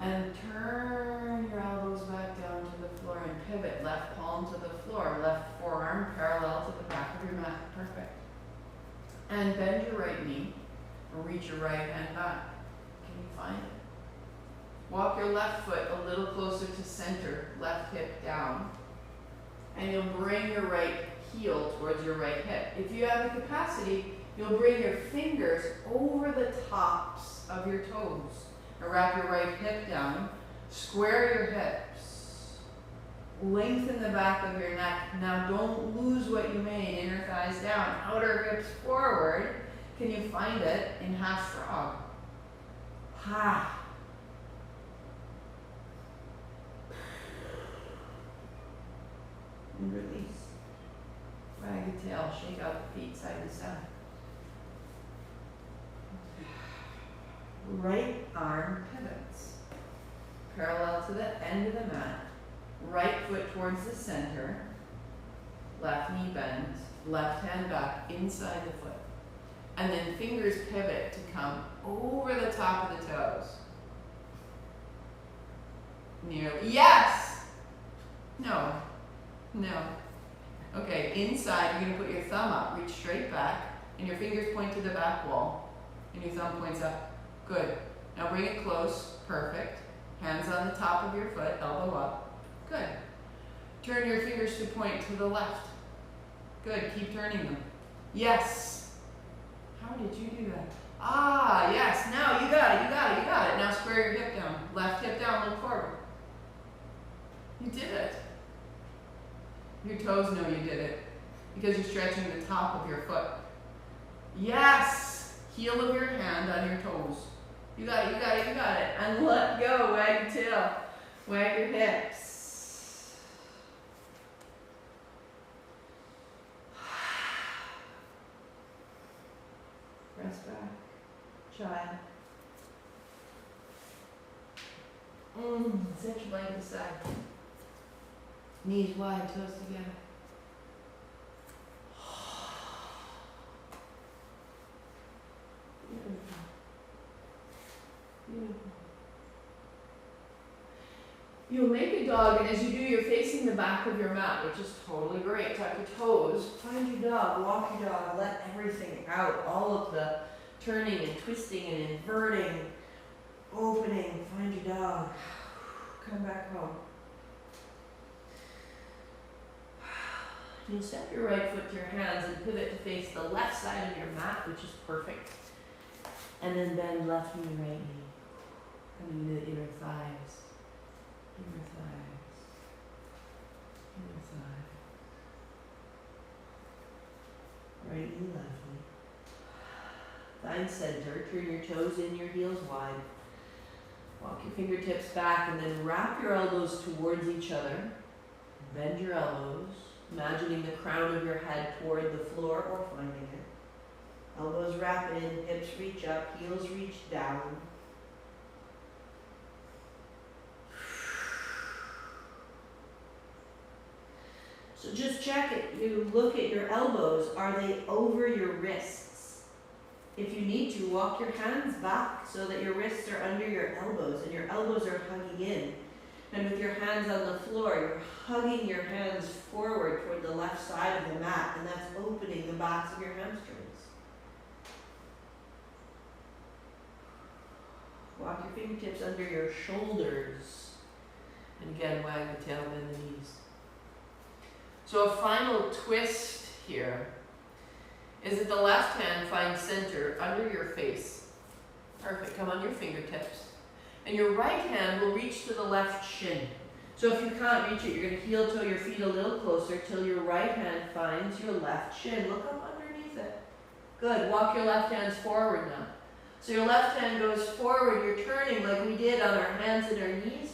And turn your elbows back down to the floor and pivot. Left palm to the floor, left forearm parallel to the back of your mat. Perfect. And bend your right knee or reach your right hand back. Can you find it? Walk your left foot a little closer to center, left hip down. And you'll bring your right heel towards your right hip. If you have the capacity, you'll bring your fingers over the tops of your toes. And wrap your right hip down, square your hips, lengthen the back of your neck. Now don't lose what you made, inner thighs down, outer hips forward. Can you find it in half frog? Ha. And release. Wag the tail, shake out the feet side to side. Right arm pivots, parallel to the end of the mat. Right foot towards the center. Left knee bends. Left hand back inside the foot. And then fingers pivot to come over the top of the toes. Nearly. Yes! No. No. Okay, inside you're going to put your thumb up. Reach straight back. And your fingers point to the back wall. And your thumb points up. Good. Now bring it close. Perfect. Hands on the top of your foot, elbow up. Good. Turn your fingers to point to the left. Good. Keep turning them. Yes. How did you do that? Ah, yes. Now you got it. You got it. You got it. Now square your hip down. Left hip down. Look forward. You did it. Your toes know you did it because you're stretching the top of your foot. Yes. Heel of your hand on your toes. You got it, you got it, you got it. And let go. Wag your tail. Wag your hips. Press back. Child. Set your leg aside. Knees wide, toes together. Beautiful. Beautiful. You'll make a dog, and as you do, you're facing the back of your mat, which is totally great. Tuck your toes, find your dog, walk your dog, let everything out. All of the turning and twisting and inverting, opening, find your dog. Come back home. You'll step your right foot to your hands and pivot to face the left side of your mat, which is perfect. And then bend left knee, right knee. Coming into the inner thighs. Inner thighs. Inner thigh. Right knee, left knee. Thigh center. Turn your toes in, your heels wide. Walk your fingertips back and then wrap your elbows towards each other. Bend your elbows, imagining the crown of your head toward the floor or finding it. Elbows wrap in, hips reach up, heels reach down. So just check it. You look at your elbows. Are they over your wrists? If you need to, walk your hands back so that your wrists are under your elbows and your elbows are hugging in. And with your hands on the floor, you're hugging your hands forward toward the left side of the mat, and that's opening the backs of your hamstrings. Walk your fingertips under your shoulders. And again, wag the tail, bend the knees. So a final twist here is that the left hand finds center under your face. Perfect, come on your fingertips. And your right hand will reach to the left shin. So if you can't reach it, you're going to heel toe your feet a little closer till your right hand finds your left shin. Look up underneath it. Good, walk your left hands forward now. So your left hand goes forward, you're turning like we did on our hands and our knees.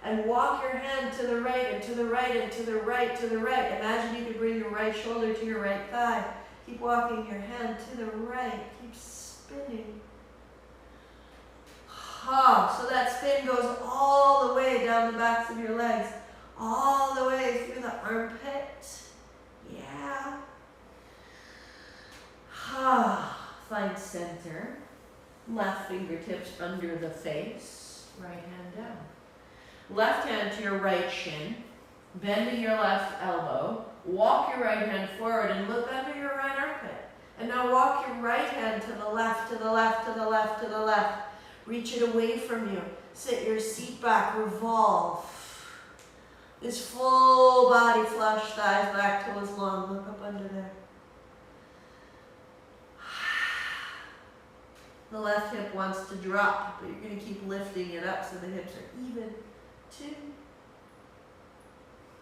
And walk your hand to the right and to the right and to the right, to the right. Imagine you could bring your right shoulder to your right thigh. Keep walking your hand to the right. Keep spinning. So that spin goes all the way down the backs of your legs. All the way through the armpit. Yeah. Find center. Left fingertips under the face. Right hand down. Left hand to your right shin, bending your left elbow, walk your right hand forward and look under your right armpit. And now walk your right hand to the left, to the left, to the left, to the left. Reach it away from you. Sit your seat back, revolve. This full body flush, thighs back, toes long. Look up under there. The left hip wants to drop, but you're going to keep lifting it up so the hips are even. 2.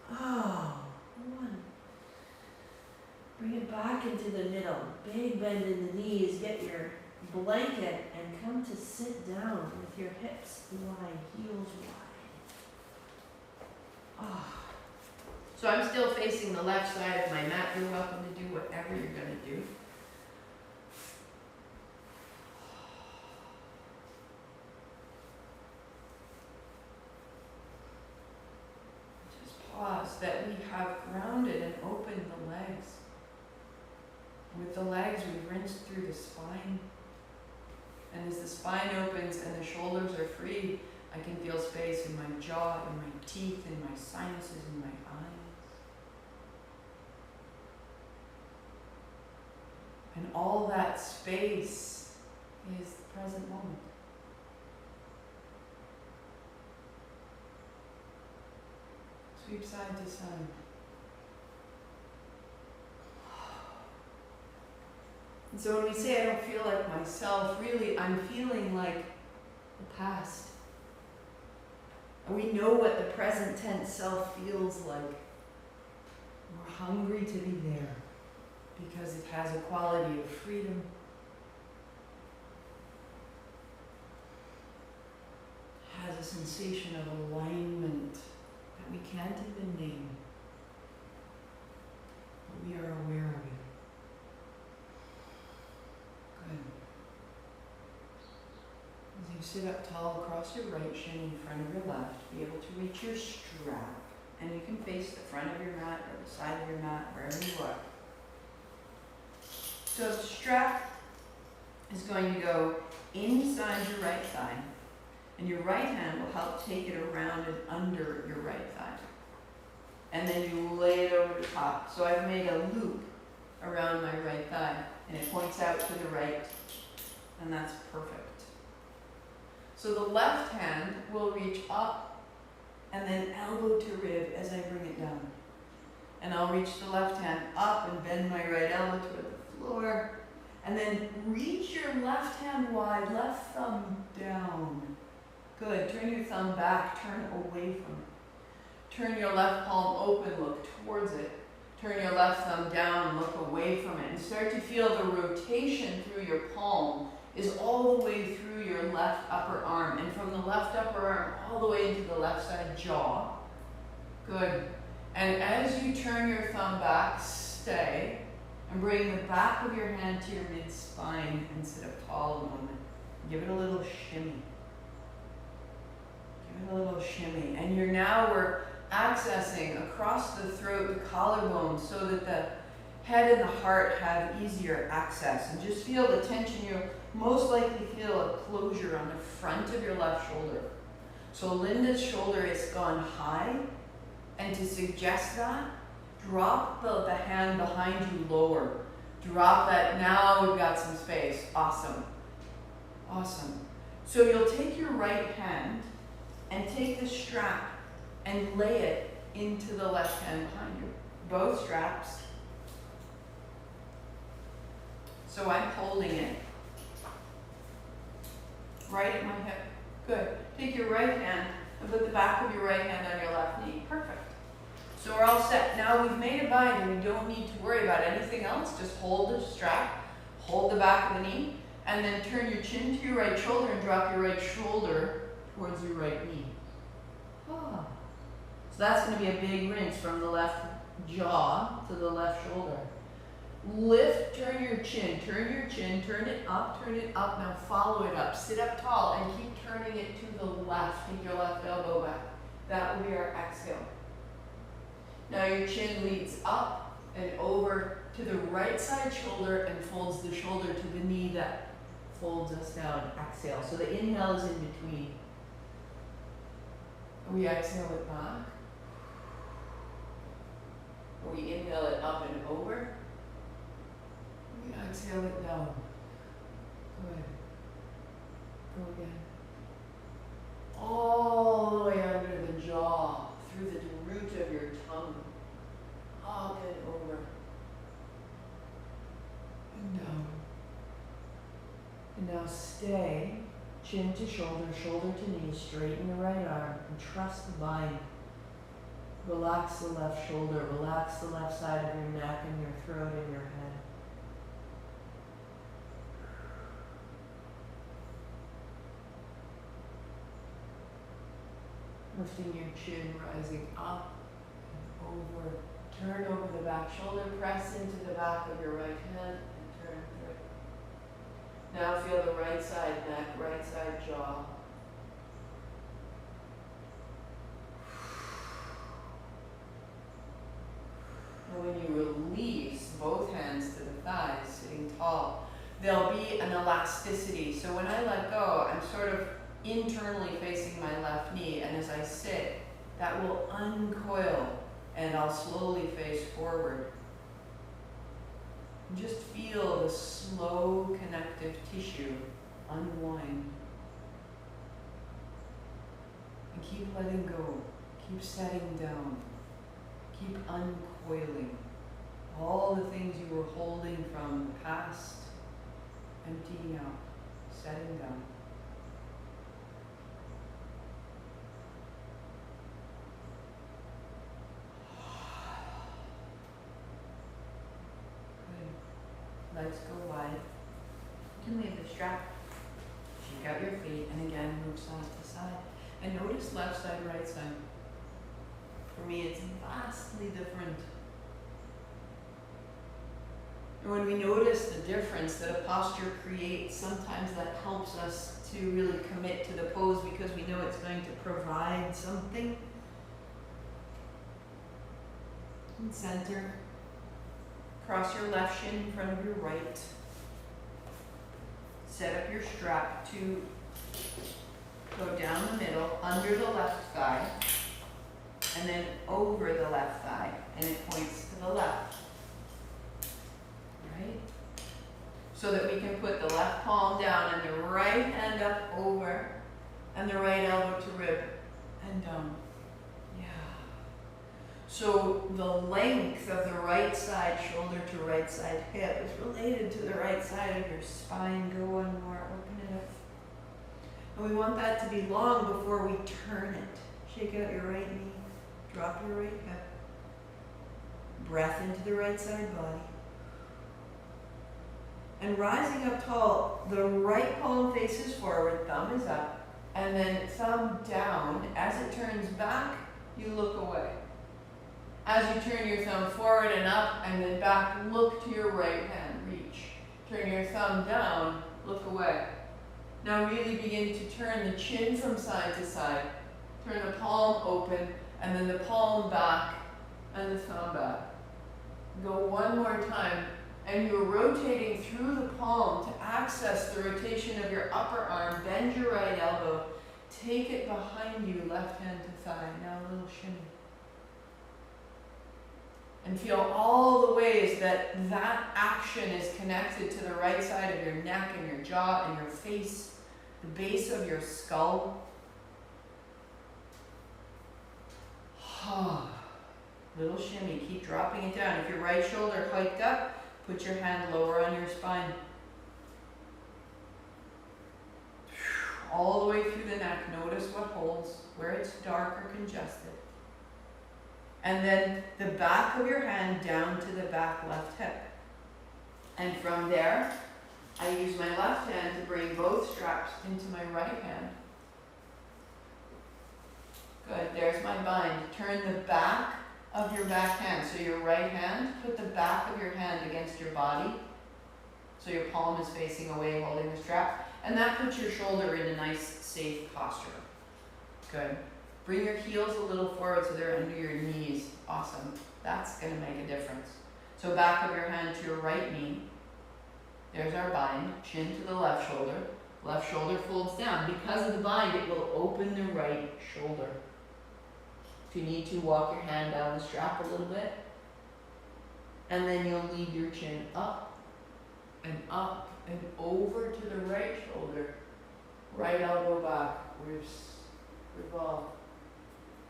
1. Bring it back into the middle. Big bend in the knees. Get your blanket and come to sit down with your hips wide, heels wide. So I'm still facing the left side of my mat. You're welcome to do whatever you're going to do. Pause that we have grounded and opened the legs. With the legs, we've rinsed through the spine. And as the spine opens and the shoulders are free, I can feel space in my jaw, in my teeth, in my sinuses, in my eyes. And all that space is the present moment. Sweep side to side. And so when we say I don't feel like myself, really I'm feeling like the past. And we know what the present tense self feels like. We're hungry to be there because it has a quality of freedom. It has a sensation of alignment that we can't even name, but we are aware of it. Good. As you sit up tall across your right shin in front of your left, be able to reach your strap, and you can face the front of your mat or the side of your mat, wherever you are. So the strap is going to go inside your right thigh, and your right hand will help take it around and under your right thigh. And then you lay it over the top. So I've made a loop around my right thigh, and it points out to the right, and that's perfect. So the left hand will reach up, and then elbow to rib as I bring it down. And I'll reach the left hand up and bend my right elbow toward the floor, and then reach your left hand wide, left thumb down. Good. Turn your thumb back, turn away from it. Turn your left palm open, look towards it. Turn your left thumb down, look away from it. And start to feel the rotation through your palm is all the way through your left upper arm. And from the left upper arm all the way into the left side jaw. Good. And as you turn your thumb back, stay. And bring the back of your hand to your mid-spine and sit up tall a moment. Give it a little shimmy. A little shimmy, and we're accessing across the throat, the collarbone, so that the head and the heart have easier access. And just feel the tension. You'll most likely feel a closure on the front of your left shoulder. So Linda's shoulder is gone high, and to suggest that, drop the hand behind you lower. Drop that. Now we've got some space. Awesome. Awesome. So you'll take your right hand and take the strap and lay it into the left hand behind you. Both straps. So I'm holding it right at my hip. Good. Take your right hand and put the back of your right hand on your left knee. Perfect. So we're all set. Now we've made a bind and we don't need to worry about anything else. Just hold the strap, hold the back of the knee, and then turn your chin to your right shoulder and drop your right shoulder towards your right knee. Ah. So that's going to be a big rinse from the left jaw to the left shoulder. Lift, turn your chin, turn it up, turn it up. Now follow it up. Sit up tall and keep turning it to the left. Take your left elbow back. That will be our exhale. Now your chin leads up and over to the right side shoulder and folds the shoulder to the knee that folds us down. Exhale. So the inhale is in between. We exhale it back. We inhale it up and over. We exhale it down. Good. Go again. All the way under the jaw, through the root of your tongue. Up and over. And down. And now stay, chin to shoulder, shoulder to knee, straighten the right arm, and trust the bind. Relax the left shoulder, relax the left side of your neck and your throat and your head. Lifting your chin, rising up and over. Turn over the back shoulder, press into the back of your right hand and turn through. Now feel the right side neck, right side jaw. And when you release both hands to the thighs, sitting tall, there'll be an elasticity. So when I let go, I'm sort of internally facing my left knee, and as I sit, that will uncoil and I'll slowly face forward. And just feel the slow connective tissue unwind. And keep letting go, keep setting down, keep uncoiling. All the things you were holding from the past, emptying out, setting down. Legs go wide. You can leave the strap. Shake out your feet and again move side to side. And notice left side, right side. For me, it's vastly different. And when we notice the difference that a posture creates, sometimes that helps us to really commit to the pose because we know it's going to provide something. And center. Cross your left shin in front of your right. Set up your strap to go down the middle, under the left thigh, and then over the left thigh, and it points to the left. Right? So that we can put the left palm down and the right hand up over, and the right elbow to rib, and down. So the length of the right side shoulder to right side hip is related to the right side of your spine. Go one more, open it up. And we want that to be long before we turn it. Shake out your right knee, drop your right hip. Breath into the right side body. And rising up tall, the right palm faces forward, thumb is up, and then thumb down. As it turns back, you look away. As you turn your thumb forward and up and then back, look to your right hand, reach. Turn your thumb down, look away. Now really begin to turn the chin from side to side. Turn the palm open And then the palm back and the thumb back. Go one more time. And you're rotating through the palm to access the rotation of your upper arm. Bend your right elbow. Take it behind you, left hand to thigh. Now a little shimmy. And feel all the ways that that action is connected to the right side of your neck and your jaw and your face, the base of your skull. Little shimmy. Keep dropping it down. If your right shoulder hiked up, put your hand lower on your spine. All the way through the neck. Notice what holds, where it's dark or congested. And then the back of your hand down to the back left hip. And from there, I use my left hand to bring both straps into my right hand. Good, there's my bind. Turn the back of your back hand. So your right hand, put the back of your hand against your body. So your palm is facing away, holding the strap. And that puts your shoulder in a nice, safe posture. Good. Bring your heels a little forward so they're under your knees. Awesome. That's going to make a difference. So back of your hand to your right knee. There's our bind. Chin to the left shoulder. Left shoulder folds down. Because of the bind, it will open the right shoulder. If you need to, walk your hand down the strap a little bit. And then you'll lead your chin up and over to the right shoulder. Right elbow back. Revolve.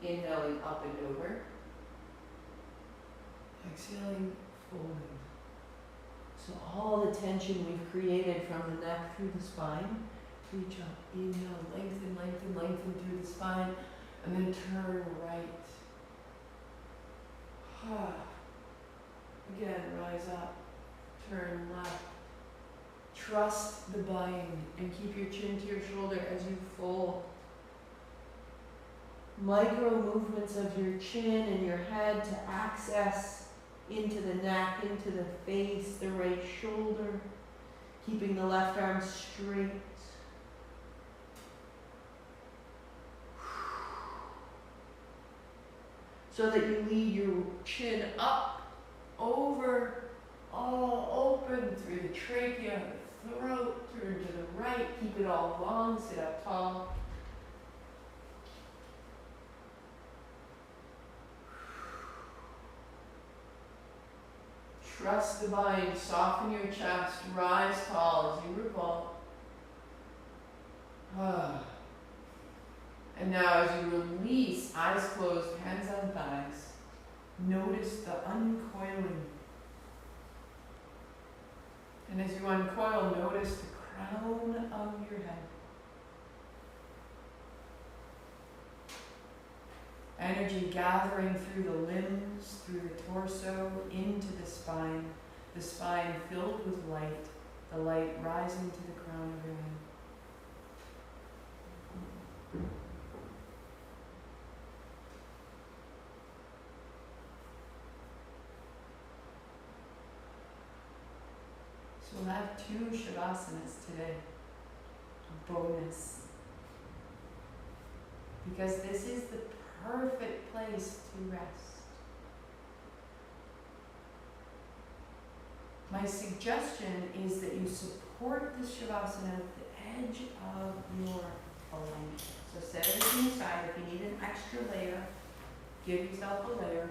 Inhaling up and over. Exhaling, folding. So all the tension we've created from the neck through the spine, reach up, inhale, lengthen, lengthen, lengthen through the spine, and then turn right. Again, rise up, turn left. Trust the bind and keep your chin to your shoulder as you fold. Micro movements of your chin and your head to access into the neck, into the face, the right shoulder, keeping the left arm straight. So that you lead your chin up, over, all open through the trachea, the throat, turn to the right, keep it all long, sit up tall. Trust the bind, soften your chest, rise tall as you revolve. And now as you release, eyes closed, hands on thighs, notice the uncoiling. And as you uncoil, notice the crown of your head. Energy gathering through the limbs, through the torso, into the spine filled with light, the light rising to the crown of your head. So we'll have 2 Savasanas today, a bonus. Because this is the perfect place to rest. My suggestion is that you support the Shavasana with the edge of your blanket. So set everything aside. If you need an extra layer, give yourself a layer.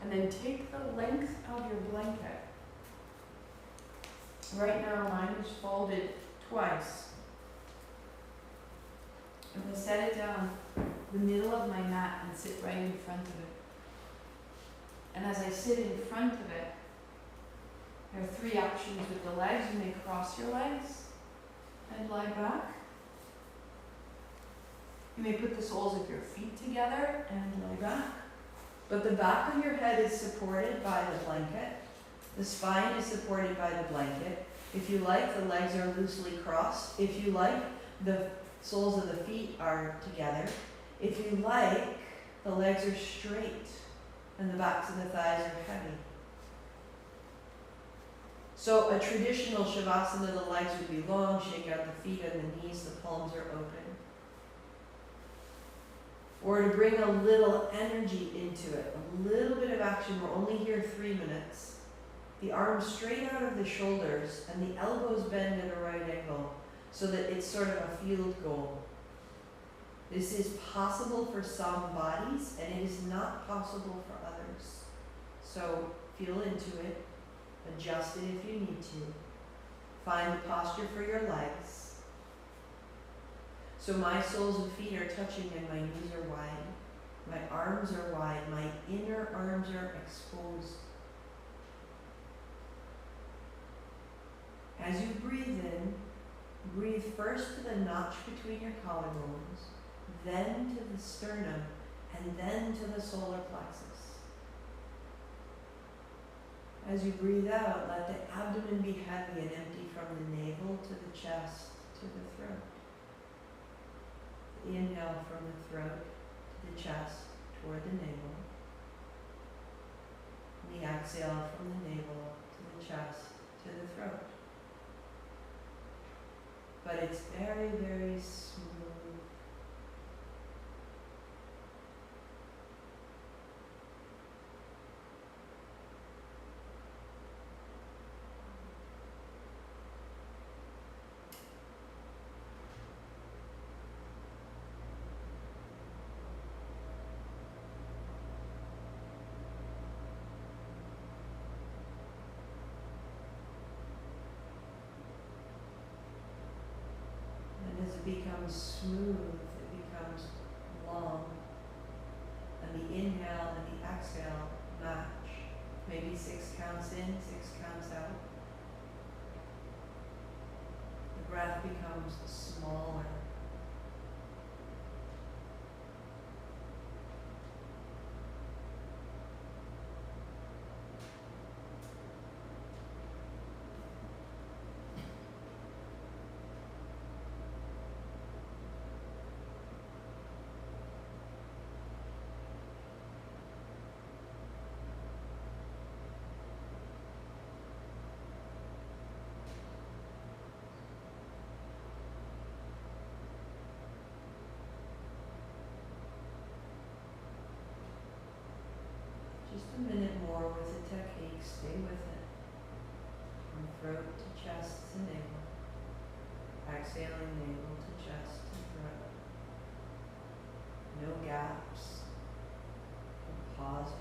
And then take the length of your blanket. Right now mine is folded twice. I'm going to set it down the middle of my mat and sit right in front of it. And as I sit in front of it, there are 3 options with the legs. You may cross your legs and lie back. You may put the soles of your feet together and lie back. But the back of your head is supported by the blanket. The spine is supported by the blanket. If you like, the legs are loosely crossed. If you like, the soles of the feet are together. If you like, the legs are straight and the backs of the thighs are heavy. So a traditional Shavasana, the legs would be long, shake out the feet and the knees, the palms are open. or to bring a little energy into it, a little bit of action. We're only here 3 minutes. The arms straight out of the shoulders and the elbows bend at a right angle so that it's sort of a field goal. This is possible for some bodies and it is not possible for others. So feel into it, adjust it if you need to. Find the posture for your legs. So my soles of feet are touching and my knees are wide. My arms are wide. My inner arms are exposed. As you breathe in, breathe first to the notch between your collarbones, then to the sternum, and then to the solar plexus. As you breathe out, let the abdomen be heavy and empty from the navel to the chest to the throat. Inhale from the throat to the chest toward the navel. And the exhale from the navel to the chest to the throat. But it's very, very smooth. As it becomes smooth, it becomes long. And the inhale and the exhale match. Maybe 6 counts in, 6 counts out. The breath becomes smaller. Just a minute more with the technique. Stay with it. From throat to chest to navel. Exhaling navel to chest to throat. No gaps. No pauses.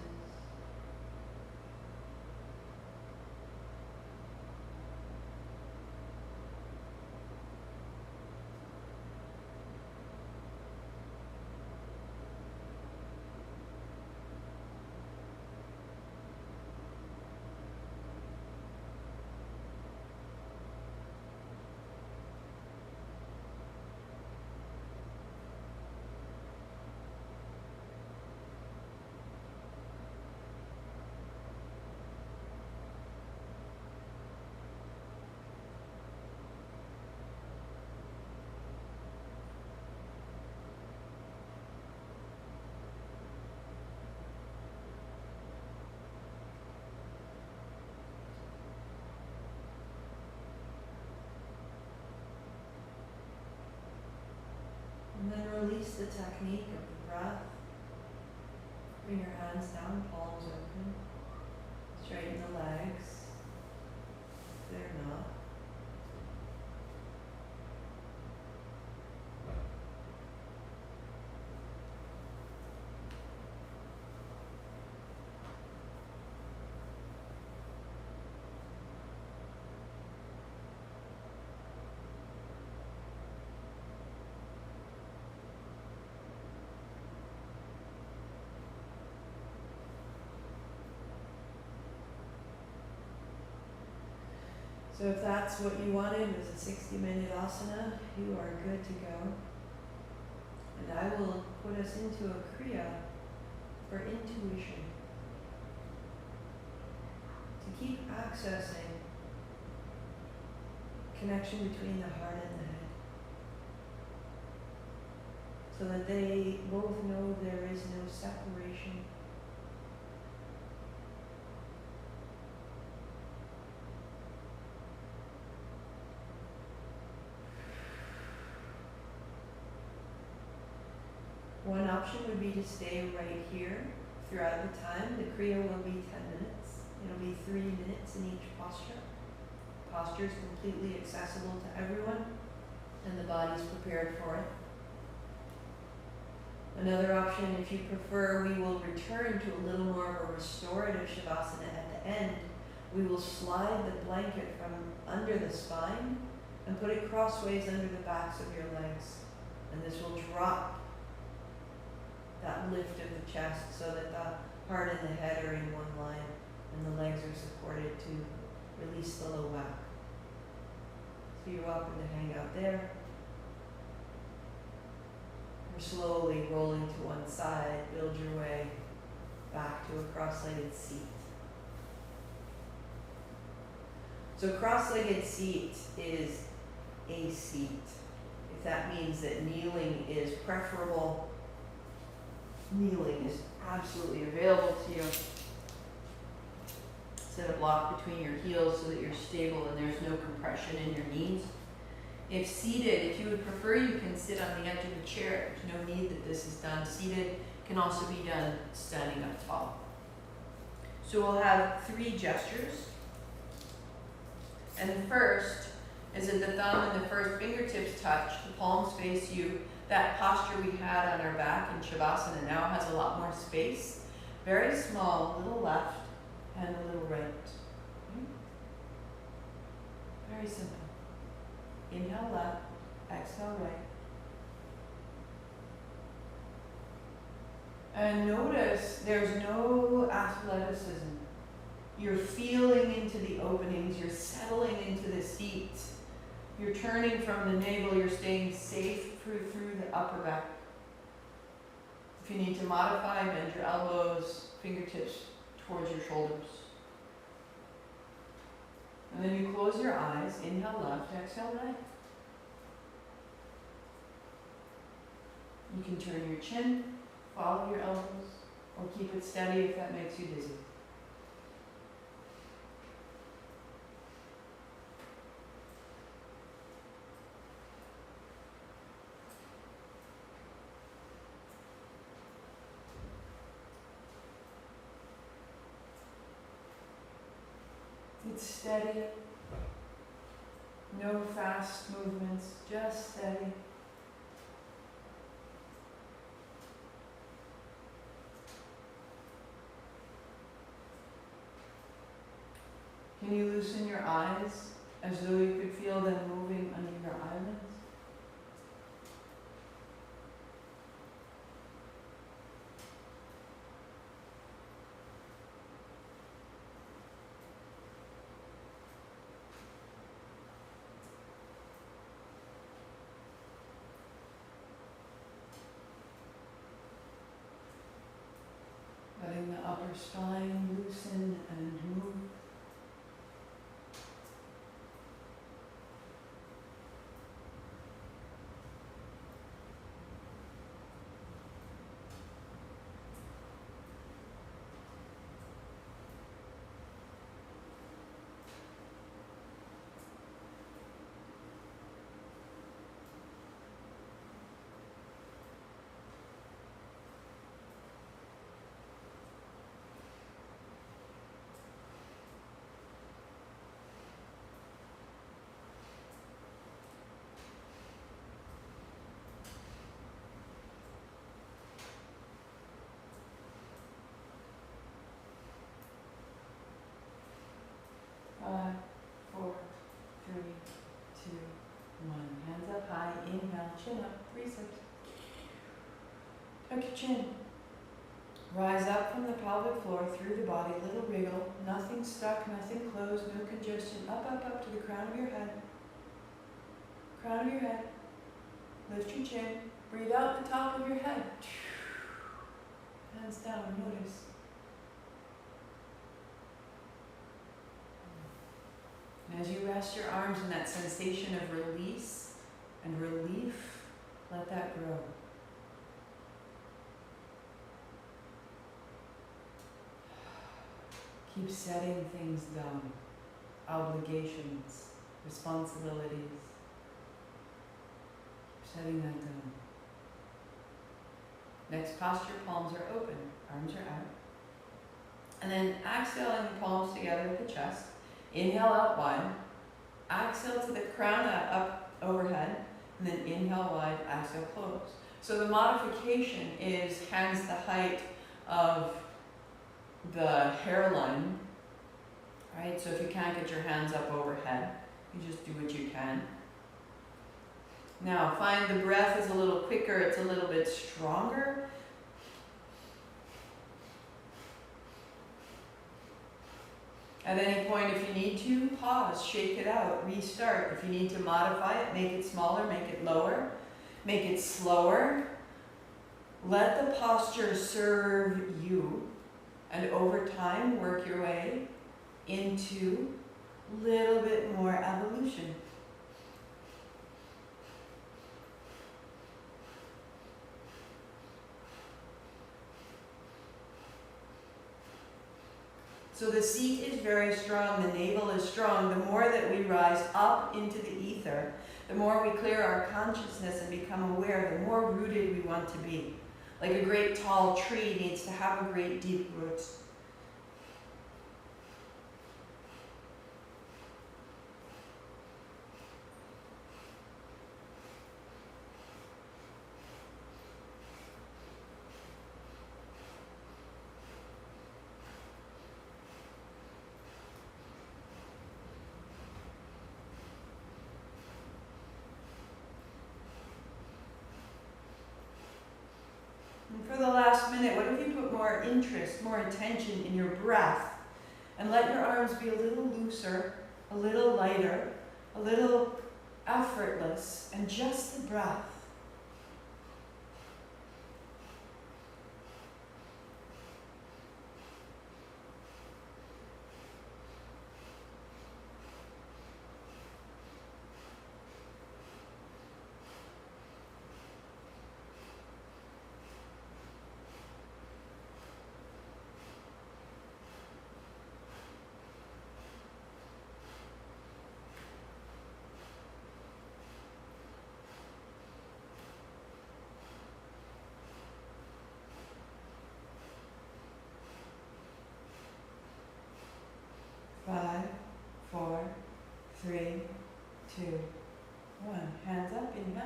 And then release the technique of the breath. Bring your hands down, palms open. Straighten the legs. If they're not. So if that's what you wanted, was a 60-minute asana, you are good to go. And I will put us into a kriya for intuition. To keep accessing connection between the heart and the head. So that they both know there is no separation. One option would be to stay right here throughout the time. The kriya will be 10 minutes. It'll be 3 minutes in each posture. Posture is completely accessible to everyone, and the body's prepared for it. Another option, if you prefer, we will return to a little more of a restorative shavasana at the end. We will slide the blanket from under the spine and put it crossways under the backs of your legs. And this will drop that lift of the chest so that the heart and the head are in one line and the legs are supported to release the low back. So you're welcome to hang out there. We're slowly rolling to one side. Build your way back to a cross-legged seat. So cross-legged seat is a seat. If that means that kneeling is preferable, kneeling is absolutely available to you. Set a block between your heels so that you're stable and there's no compression in your knees. If seated, if you would prefer, you can sit on the edge of a chair. There's no need that this is done seated. It can also be done standing up tall. So we'll have 3 gestures. And the first is that the thumb and the first fingertips touch, the palms face you. That posture we had on our back in Shavasana now has a lot more space. Very small, little left and a little right. Very simple. Inhale left, exhale right. And notice there's no athleticism. You're feeling into the openings, you're settling into the seat. You're turning from the navel, you're staying safe through the upper back. If you need to modify, bend your elbows, fingertips towards your shoulders. And then you close your eyes, inhale left, exhale right. You can turn your chin, follow your elbows, or keep it steady if that makes you dizzy. It's steady, no fast movements, just steady. Can you loosen your eyes as though you could feel them moving under your eyelids? Letting the upper spine loosen and move. Five, 4, 3, 2, 1. Hands up high. Inhale, chin up. Reset. Tuck your chin. Rise up from the pelvic floor through the body. Little wriggle. Nothing stuck, nothing closed, no congestion. Up, up, up to the crown of your head. Crown of your head. Lift your chin. Breathe out the top of your head. Hands down. Notice. As you rest your arms in that sensation of release and relief, let that grow. Keep setting things down, obligations, responsibilities. Keep setting that down. Next posture, palms are open, arms are out. And then exhaling the palms together at the chest. Inhale out wide. Exhale to the crown up overhead. And then inhale wide, exhale close. So the modification is hands the height of the hairline. Right? So if you can't get your hands up overhead, you just do what you can. Now find the breath is a little quicker, it's a little bit stronger. At any point, if you need to, pause, shake it out, restart. If you need to modify it, make it smaller, make it lower, make it slower. Let the posture serve you, and over time, work your way into a little bit more evolution. So the seat is very strong, the navel is strong. The more that we rise up into the ether, the more we clear our consciousness and become aware, the more rooted we want to be. Like a great tall tree needs to have a great deep roots. And for the last minute, what if you put more interest, more attention in your breath, and let your arms be a little looser, a little lighter, a little effortless, and just the breath. Five, 4, 3, 2, 1. Hands up, inhale.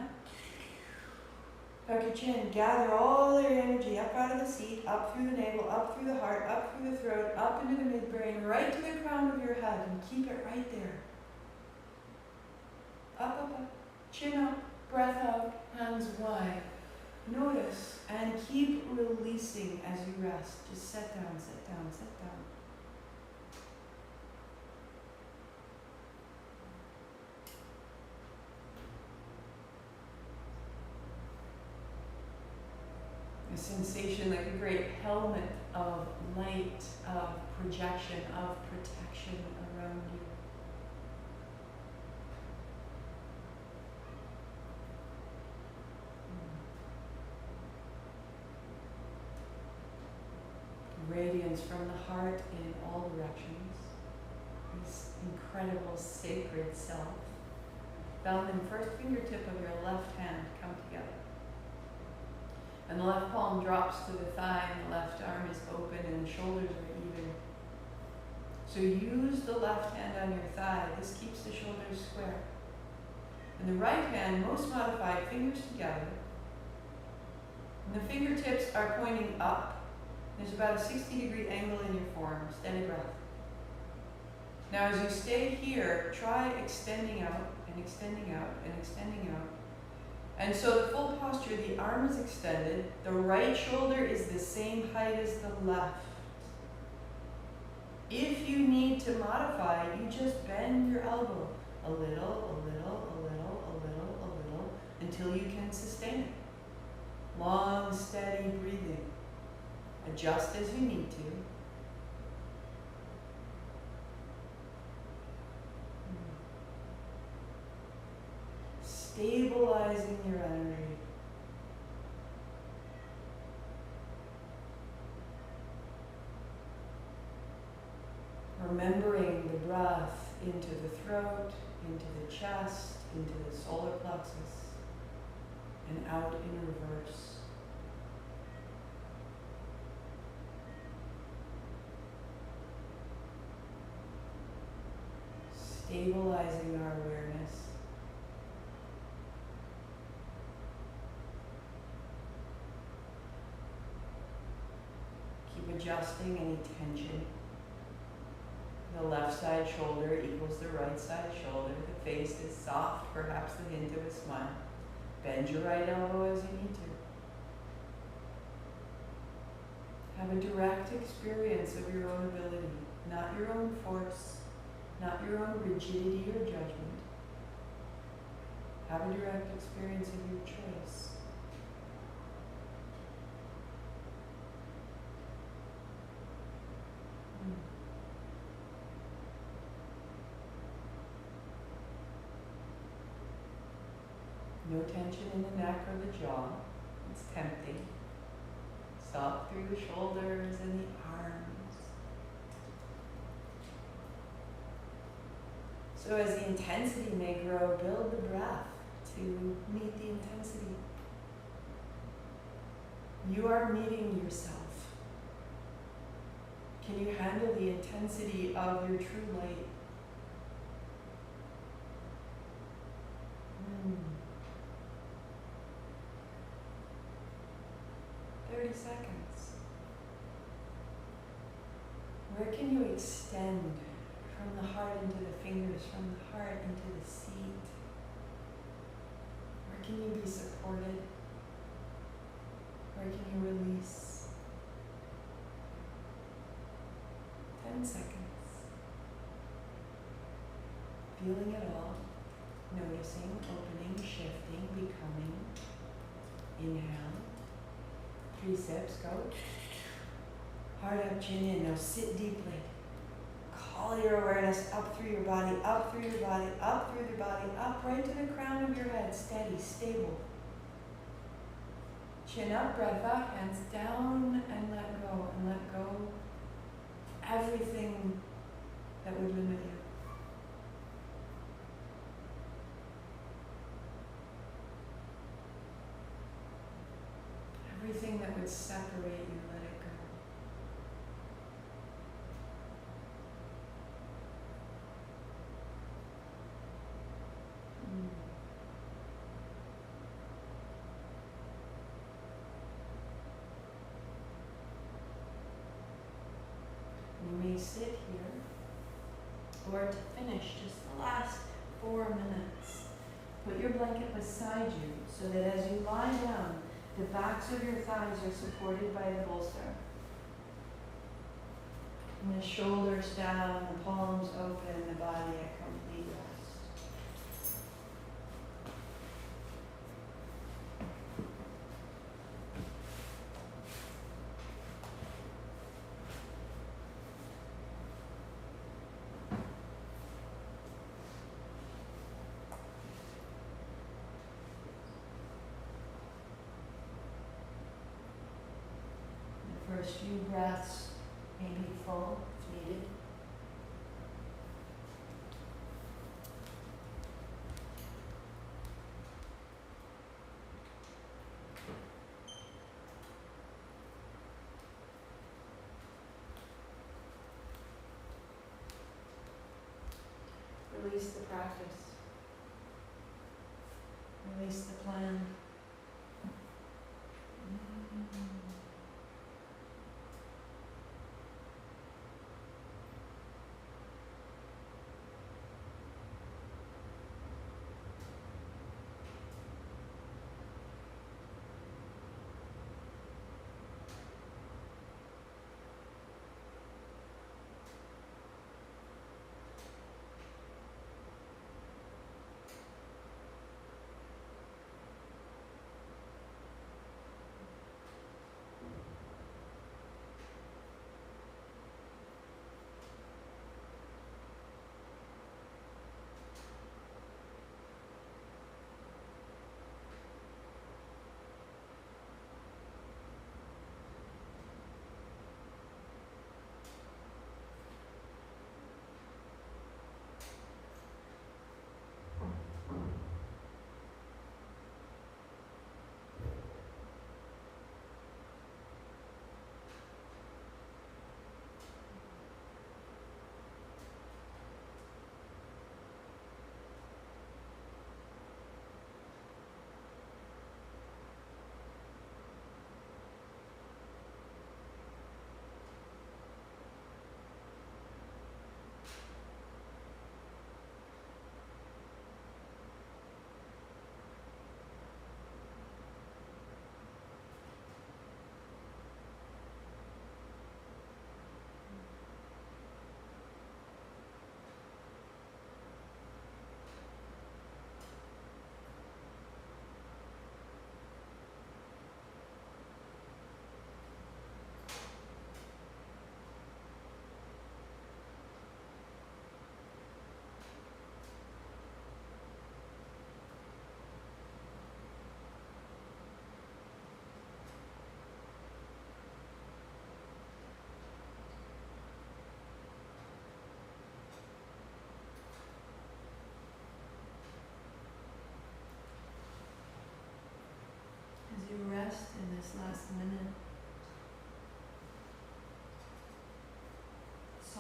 Tuck your chin. Gather all your energy up out of the seat, up through the navel, up through the heart, up through the throat, up into the midbrain, right to the crown of your head, and keep it right there. Up, up, up. Chin up, breath out, hands wide. Notice and keep releasing as you rest. Just sit down, sit down, sit down. A sensation like a great helmet of light, of projection, of protection around you. Radiance from the heart in all directions. This incredible sacred self. Thumb and first fingertip of your left hand come together. And the left palm drops to the thigh and the left arm is open and the shoulders are even. So use the left hand on your thigh. This keeps the shoulders square. And the right hand, most modified, fingers together. And the fingertips are pointing up. There's about a 60-degree angle in your forearm. Steady breath. Now as you stay here, try extending out and extending out and extending out. And so the full posture, the arm is extended, the right shoulder is the same height as the left. If you need to modify, you just bend your elbow a little, a little, a little, a little, a little, until you can sustain it. Long, steady breathing. Adjust as you need to. Stabilizing your energy. Remembering the breath into the throat, into the chest, into the solar plexus, and out in reverse. stabilizing our awareness. Keep adjusting any tension. The left side shoulder equals the right side shoulder. The face is soft, perhaps the hint of a smile. Bend your right elbow as you need to. Have a direct experience of your own ability, not your own force, not your own rigidity or judgment. Have a direct experience of your choice. No tension in the neck or the jaw. It's tempting. Soft through the shoulders and the arms. So as the intensity may grow, build the breath to meet the intensity. You are meeting yourself. Can you handle the intensity of your true light? 30 seconds. Where can you extend from the heart into the fingers, from the heart into the seat? Where can you be supported? Where can you release? 10 seconds. Feeling it all. Noticing, opening, shifting, becoming. Inhale. Triceps, go. Heart up, chin in. Now sit deeply. Call your awareness up through your body, up through your body, up through your body, up right to the crown of your head. Steady, stable. Chin up, breath out, hands down, and let go. And let go everything that would limit you. Everything that would separate you, let it go. You may sit here, or to finish just the last 4 minutes, put your blanket beside you so that as you lie down, the backs of your thighs are supported by the bolster. And the shoulders down, the palms open, the body at complete rest. First few breaths may be full if needed. Release the practice. Release the plan.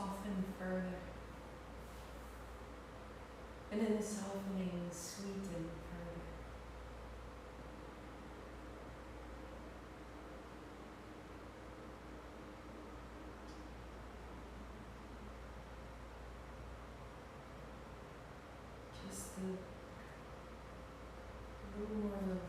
soften further. And in the softening, sweeten further. Just a little more release.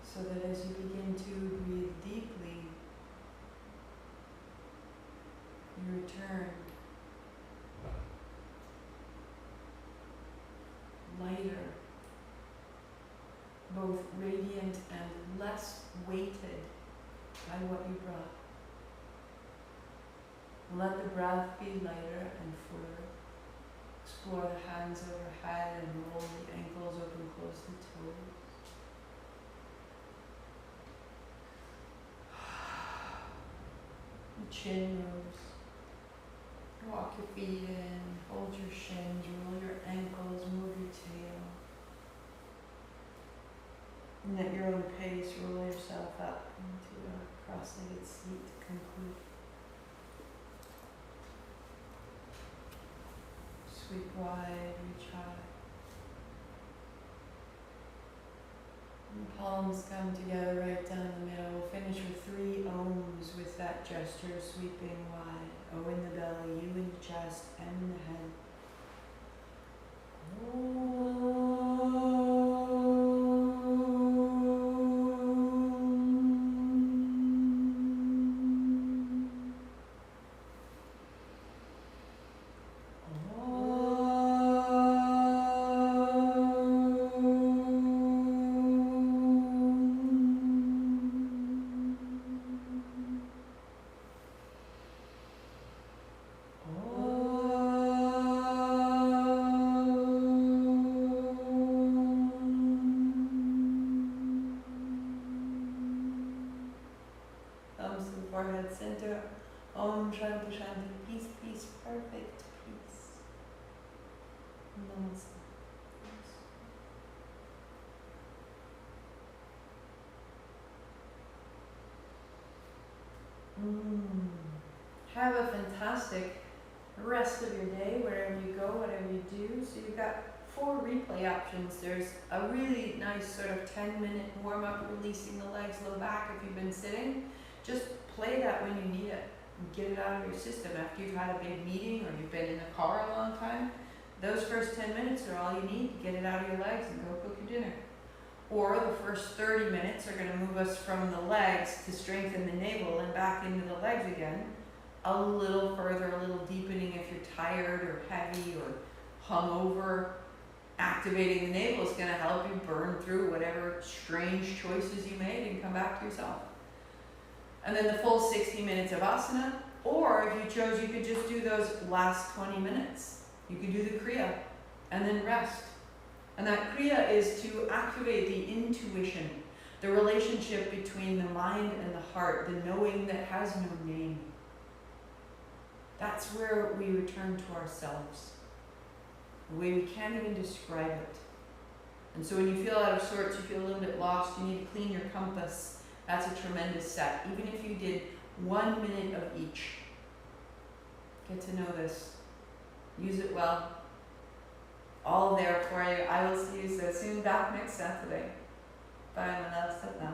So that as you begin to breathe deeply, you return lighter, both radiant and less weighted by what you brought. Let the breath be lighter and fuller. Explore the hands overhead and roll the ankles, open, close the toes. The chin moves. Walk your feet in, hold your shins, roll your ankles, move your tail. And at your own pace, roll yourself up into a cross-legged seat to conclude. Sweep wide, reach high. And the palms come together right down the middle. We'll finish with 3 ohms with that gesture, sweeping wide. O in the belly, U in the chest, M in the head. Forehead center. Om Shanti Shanti. Peace, peace, perfect peace. Namaste. Have a fantastic rest of your day, wherever you go, whatever you do. So you've got 4 replay options. There's a really nice sort of 10-minute warm-up, releasing the legs, low back if you've been sitting. Just play that when you need it and get it out of your system after you've had a big meeting or you've been in the car a long time. Those first 10 minutes are all you need to get it out of your legs and go cook your dinner. Or the first 30 minutes are going to move us from the legs to strengthen the navel and back into the legs again. A little further, a little deepening if you're tired or heavy or hungover. Activating the navel is going to help you burn through whatever strange choices you made and come back to yourself. And then the full 60 minutes of asana, or if you chose, you could just do those last 20 minutes. You could do the kriya and then rest. And that kriya is to activate the intuition, the relationship between the mind and the heart, the knowing that has no name. That's where we return to ourselves, the way we can't even describe it. And so when you feel out of sorts, you feel a little bit lost, you need to clean your compass. That's a tremendous set. Even if you did 1 minute of each. Get to know this. Use it well. All there for you. I will see you so soon. Back next Saturday. Bye, my love. Sit down.